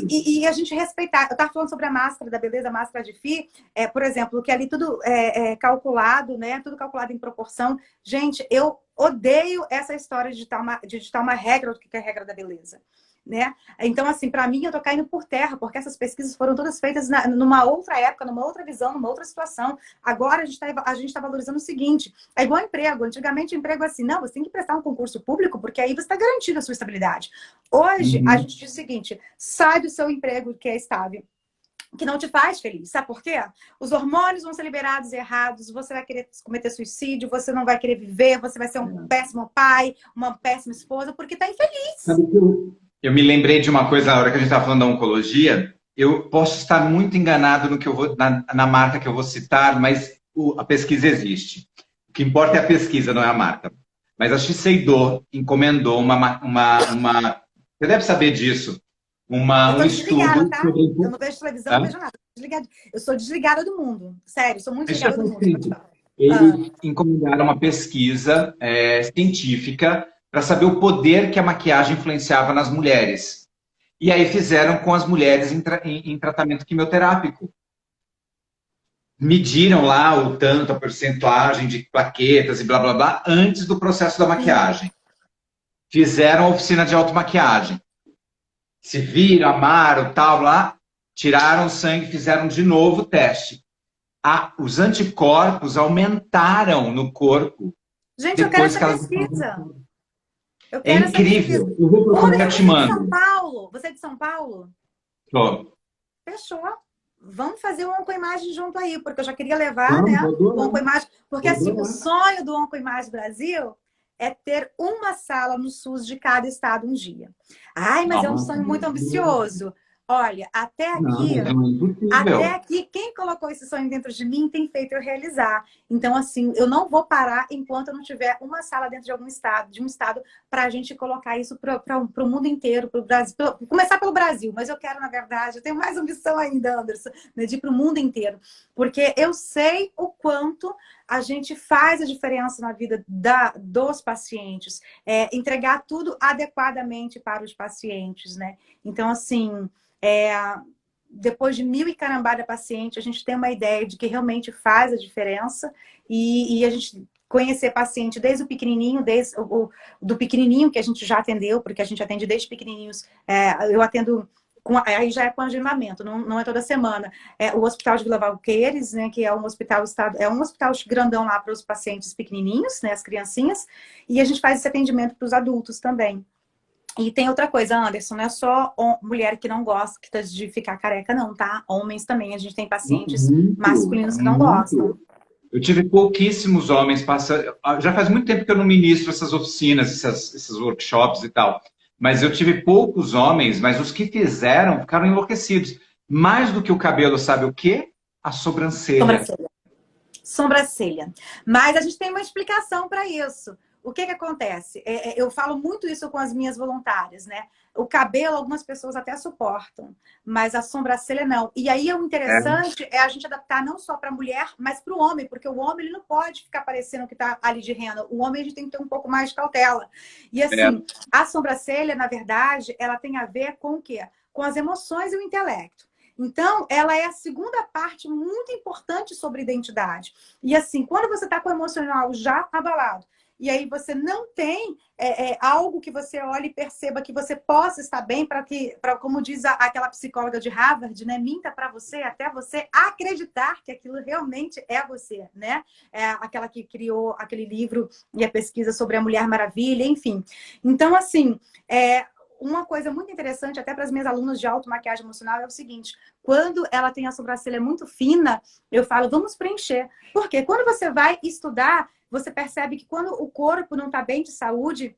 [SPEAKER 2] E a gente respeitar. Eu tava falando sobre a máscara da beleza, a máscara de FI, por exemplo, que ali tudo é calculado, né? Tudo calculado em proporção. Gente, eu odeio essa história de ditar uma regra do que é a regra da beleza. Né? Então, assim, para mim, eu tô caindo por terra, porque essas pesquisas foram todas feitas numa outra época, numa outra visão, numa outra situação. Agora, a gente tá valorizando o seguinte, é igual emprego. Antigamente, emprego é assim, não, você tem que prestar um concurso público, porque aí você está garantindo a sua estabilidade. Hoje, a gente diz o seguinte, sai do seu emprego que é estável, que não te faz feliz. Sabe por quê? Os hormônios vão ser liberados errados, você vai querer cometer suicídio, você não vai querer viver, você vai ser um péssimo pai, uma péssima esposa, porque tá infeliz.
[SPEAKER 3] Sabe que eu me lembrei de uma coisa na hora que a gente estava falando da oncologia. Eu posso estar muito enganado no que eu vou, na marca que eu vou citar, mas a pesquisa existe. O que importa é a pesquisa, não é a marca. Mas a Shiseido encomendou você deve saber disso. Um estudo.
[SPEAKER 2] Tá? Eu não vejo televisão, não vejo nada. Eu sou desligada do mundo. Sério, sou muito desligada do mundo.
[SPEAKER 3] Eles encomendaram uma pesquisa científica para saber o poder que a maquiagem influenciava nas mulheres. E aí fizeram com as mulheres em tratamento quimioterápico. mediram lá o tanto, a percentuagem de plaquetas e blá, blá, blá, antes do processo da maquiagem. Fizeram a oficina de automaquiagem. Se viram, amaram, tal, lá, tiraram o sangue, fizeram de novo o teste. Os anticorpos aumentaram no corpo.
[SPEAKER 2] Gente, eu quero
[SPEAKER 3] Depois
[SPEAKER 2] essa
[SPEAKER 3] que elas...
[SPEAKER 2] pesquisa. Eu
[SPEAKER 3] É
[SPEAKER 2] quero essa
[SPEAKER 3] incrível.
[SPEAKER 2] pesquisa.
[SPEAKER 3] Eu vou procurar e
[SPEAKER 2] Anderson,
[SPEAKER 3] te
[SPEAKER 2] você é de São
[SPEAKER 3] mando.
[SPEAKER 2] Paulo? Você é de São Paulo?
[SPEAKER 3] Tô.
[SPEAKER 2] Fechou. Vamos fazer um Oncoimagem junto aí, porque eu já queria levar,
[SPEAKER 3] Vamos,
[SPEAKER 2] né?
[SPEAKER 3] vou
[SPEAKER 2] O
[SPEAKER 3] adorar.
[SPEAKER 2] Oncoimagem, porque
[SPEAKER 3] Vou
[SPEAKER 2] assim, o
[SPEAKER 3] adorar.
[SPEAKER 2] sonho do Oncoimagem Brasil é ter uma sala no SUS de cada estado um dia. Ai, mas é um
[SPEAKER 3] Nossa,
[SPEAKER 2] sonho muito ambicioso. Olha,
[SPEAKER 3] não, é
[SPEAKER 2] até
[SPEAKER 3] impossível.
[SPEAKER 2] aqui, quem colocou esse sonho dentro de mim tem feito eu realizar. Então, assim, eu não vou parar enquanto eu não tiver uma sala dentro de algum estado, de um estado, para a gente colocar isso para o mundo inteiro, para o Brasil. Começar pelo Brasil, mas eu quero, na verdade, eu tenho mais ambição ainda, Anderson, né, de ir para o mundo inteiro. Porque eu sei o quanto a gente faz a diferença na vida dos pacientes, entregar tudo adequadamente para os pacientes, né? Então, assim, depois de 1000 e carambada paciente, a gente tem uma ideia de que realmente faz a diferença e a gente conhecer paciente desde o pequenininho, do pequenininho que a gente já atendeu, porque a gente atende desde pequenininhos, eu atendo, aí já é com agendamento, não é toda semana. O Hospital de Vila Valqueires, né, que é um hospital grandão lá para os pacientes pequenininhos, né, as criancinhas, e a gente faz esse atendimento para os adultos também. E tem outra coisa, Anderson, não é só mulher que não gosta de ficar careca, não, tá? Homens também, a gente tem pacientes
[SPEAKER 3] Muito,
[SPEAKER 2] masculinos que não gostam.
[SPEAKER 3] muito. Eu tive pouquíssimos homens passando. Já faz muito tempo que eu não ministro essas oficinas, esses workshops e tal. Mas eu tive poucos homens, mas os que fizeram ficaram enlouquecidos. Mais do que o cabelo, sabe o quê? A sobrancelha.
[SPEAKER 2] Sobrancelha. Mas a gente tem uma explicação para isso. O que acontece? Eu falo muito isso com as minhas voluntárias, né? O cabelo, algumas pessoas até suportam, mas a sobrancelha não. E aí o interessante é a gente adaptar não só para a mulher, mas para o homem, porque o homem ele não pode ficar parecendo que está ali de rena. O homem a gente tem que ter um pouco mais de cautela. E assim, a sobrancelha, na verdade, ela tem a ver com o quê? Com as emoções e o intelecto. Então, ela é a segunda parte muito importante sobre identidade. E assim, quando você está com o emocional já abalado, e aí você não tem algo que você olhe e perceba que você possa estar bem para como diz aquela psicóloga de Harvard, né? Minta para você até você acreditar que aquilo realmente é você, né? Aquela que criou aquele livro e a pesquisa sobre a Mulher Maravilha, enfim. Então, assim, uma coisa muito interessante, até para as minhas alunas de automaquiagem emocional, é o seguinte: quando ela tem a sobrancelha muito fina, eu falo, vamos preencher. Porque quando você vai estudar, você percebe que quando o corpo não está bem de saúde,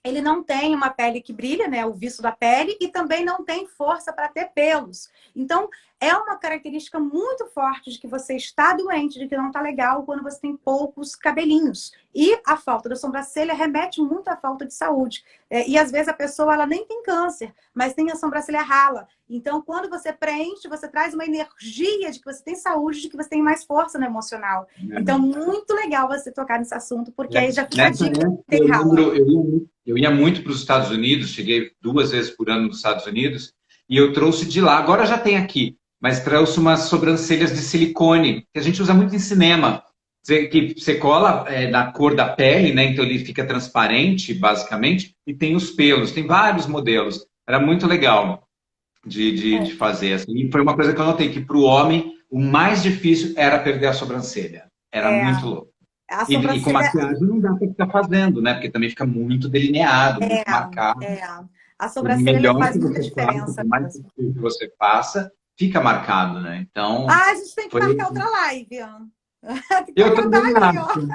[SPEAKER 2] ele não tem uma pele que brilha, né? O viço da pele, e também não tem força para ter pelos. Então, é uma característica muito forte de que você está doente, de que não está legal quando você tem poucos cabelinhos. E a falta da sobrancelha remete muito à falta de saúde. E às vezes a pessoa ela nem tem câncer, mas tem a sobrancelha rala. Então, quando você preenche, você traz uma energia de que você tem saúde, de que você tem mais força no emocional. Então, muito legal você tocar nesse assunto, porque aí já fica a dica.
[SPEAKER 3] Eu ia muito para os Estados Unidos, cheguei 2 vezes por ano nos Estados Unidos, e eu trouxe de lá, agora já tem aqui, mas trouxe umas sobrancelhas de silicone, que a gente usa muito em cinema, que você cola na cor da pele, né? Então ele fica transparente, basicamente, e tem os pelos, tem vários modelos. Era muito legal de fazer. Assim. E foi uma coisa que eu notei, que para o homem, o mais difícil era perder a sobrancelha. Era muito louco. E com maquiagem não dá para ficar fazendo, né? Porque também fica muito delineado, muito marcado.
[SPEAKER 2] A sobrancelha faz muita diferença.
[SPEAKER 3] Por mais que você faça, fica marcado, né? Então.
[SPEAKER 2] A gente tem que marcar outra live, ó.
[SPEAKER 3] Eu também acho.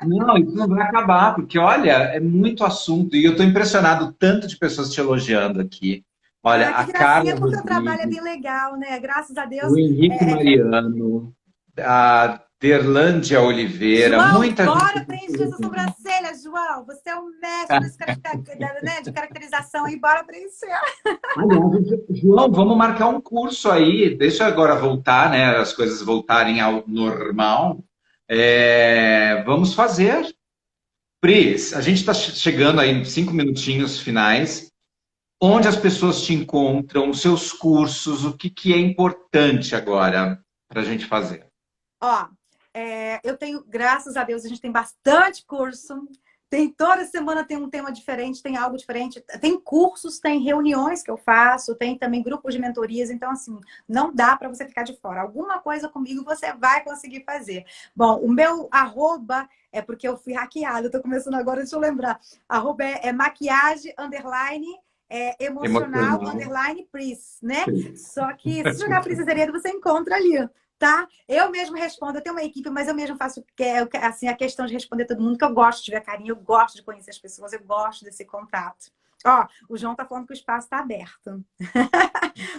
[SPEAKER 3] Não, isso não vai acabar, porque olha, é muito assunto. E eu estou impressionado tanto de pessoas te elogiando aqui. Olha, a Carla.
[SPEAKER 2] Porque o trabalho é bem legal, né? Graças a Deus.
[SPEAKER 3] O Henrique Mariano, a Derlândia Oliveira,
[SPEAKER 2] João,
[SPEAKER 3] muita gente.
[SPEAKER 2] Bora preencher essa sobrancelha, João. Você é o mestre de caracterização e bora preencher.
[SPEAKER 3] Aliás, João, vamos marcar um curso aí. Deixa agora voltar, né? As coisas voltarem ao normal. Vamos fazer. Pris, a gente está chegando aí em 5 minutinhos finais. Onde as pessoas te encontram, os seus cursos, o que é importante agora para a gente fazer?
[SPEAKER 2] Ó, eu tenho, graças a Deus, a gente tem bastante curso. Toda semana tem um tema diferente, tem algo diferente. Tem cursos, tem reuniões que eu faço, tem também grupos de mentorias. Então, assim, não dá para você ficar de fora. Alguma coisa comigo você vai conseguir fazer. Bom, o meu arroba é porque eu fui hackeada. Eu tô começando agora, deixa eu lembrar. Arroba é maquiagem, underline, emocional, underline, Pris, né? Só que se jogar Pris Azeredo, você encontra ali. Tá? Eu mesmo respondo, eu tenho uma equipe, mas eu mesmo faço assim, a questão de responder todo mundo, que eu gosto de ver carinho, eu gosto de conhecer as pessoas, eu gosto desse contato. Ó, o João tá falando que o espaço tá aberto.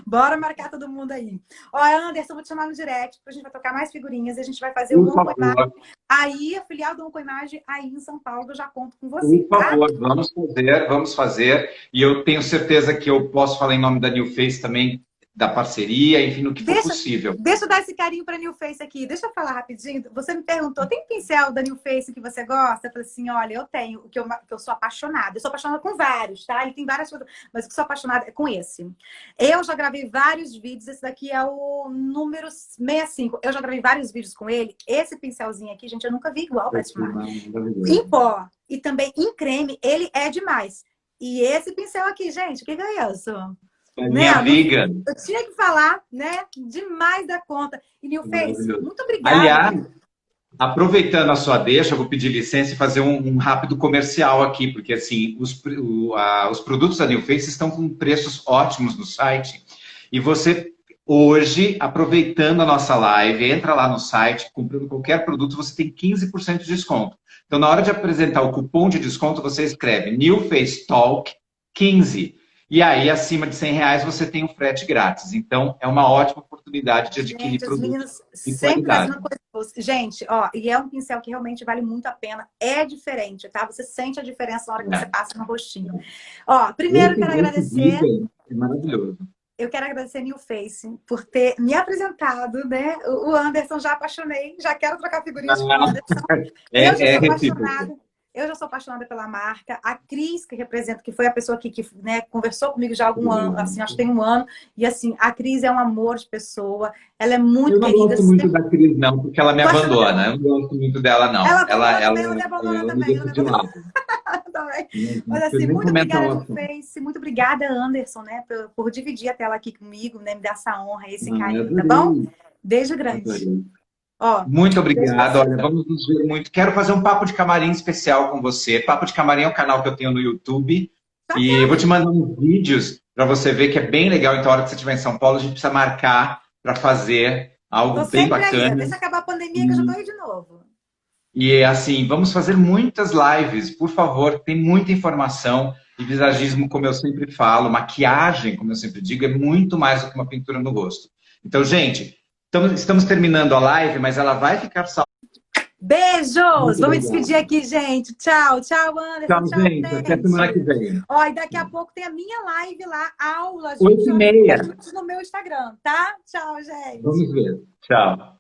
[SPEAKER 2] Bora marcar todo mundo aí. Ó, Anderson, vou te chamar no direct, a gente vai trocar mais figurinhas, a gente vai fazer um Oncoimagem. Aí, a filial do Oncoimagem aí em São Paulo, eu já conto com você.
[SPEAKER 3] Por favor, tá? Vamos fazer. E eu tenho certeza que eu posso falar em nome da New Face também, da parceria, enfim, no que for possível.
[SPEAKER 2] Deixa eu dar esse carinho para a New Face aqui. Deixa eu falar rapidinho. Você me perguntou, tem pincel da New Face que você gosta? Eu falei assim, olha, eu tenho, que eu sou apaixonada. Eu sou apaixonada com vários, tá? Ele tem várias coisas, mas o que eu sou apaixonada é com esse. Eu já gravei vários vídeos, esse daqui é o número 65. Eu já gravei vários vídeos com ele. Esse pincelzinho aqui, gente, eu nunca vi igual, praticamente. Em pó e também em creme, ele é demais. E esse pincel aqui, gente, o que é isso?
[SPEAKER 3] Minha amiga.
[SPEAKER 2] Eu tinha que falar, né? Demais da conta. E New Face, muito obrigada.
[SPEAKER 3] Aliás, aproveitando a sua deixa, eu vou pedir licença e fazer um rápido comercial aqui, porque assim, os produtos da New Face estão com preços ótimos no site. E você, hoje, aproveitando a nossa live, entra lá no site, comprando qualquer produto, você tem 15% de desconto. Então, na hora de apresentar o cupom de desconto, você escreve New Face Talk 15. E aí, acima de R$100, você tem um frete grátis. Então, é uma ótima oportunidade de adquirir produtos de qualidade.
[SPEAKER 2] Gente, ó, e é um pincel que realmente vale muito a pena. É diferente, tá? Você sente a diferença na hora que você passa no rostinho. Ó, primeiro, quero agradecer...
[SPEAKER 3] É maravilhoso.
[SPEAKER 2] Eu quero agradecer a New Face por ter me apresentado, né? O Anderson, já apaixonei, já quero trocar figurinhas com o Anderson. Eu já sou apaixonada pela marca. A Cris, que representa, que foi a pessoa que né, conversou comigo já há algum ano, assim, acho que tem um ano. E assim, a Cris é um amor de pessoa. Ela é muito querida.
[SPEAKER 3] Eu não gosto muito da Cris, não, porque ela me abandona. Eu não gosto muito dela, não.
[SPEAKER 2] Ela me abandona também. Mas assim, muito obrigada, New Face. Muito obrigada, Anderson, né, por dividir a tela aqui comigo, né, me dar essa honra, esse carinho, tá bom? Beijo grande.
[SPEAKER 3] Ó, muito obrigado. Olha, vamos nos ver muito. Quero fazer um papo de camarim especial com você. Papo de Camarim é um canal que eu tenho no YouTube. E eu vou te mandar uns vídeos para você ver que é bem legal. Então, a hora que você estiver em São Paulo, a gente precisa marcar para fazer algo bem bacana.
[SPEAKER 2] Aí. Deixa acabar a pandemia que eu já estou aí de novo.
[SPEAKER 3] E assim, vamos fazer muitas lives, por favor. Tem muita informação. E visagismo, como eu sempre falo, maquiagem, como eu sempre digo, é muito mais do que uma pintura no rosto. Então, gente... Estamos terminando a live, mas ela vai ficar salva.
[SPEAKER 2] Beijos! Vamos despedir aqui, gente. Tchau, tchau, Anderson.
[SPEAKER 3] Tchau, gente. Até semana que vem.
[SPEAKER 2] Ó, e daqui a pouco tem a minha live lá, aula.
[SPEAKER 3] 8h30.
[SPEAKER 2] No meu Instagram, tá? Tchau, gente.
[SPEAKER 3] Vamos ver. Tchau.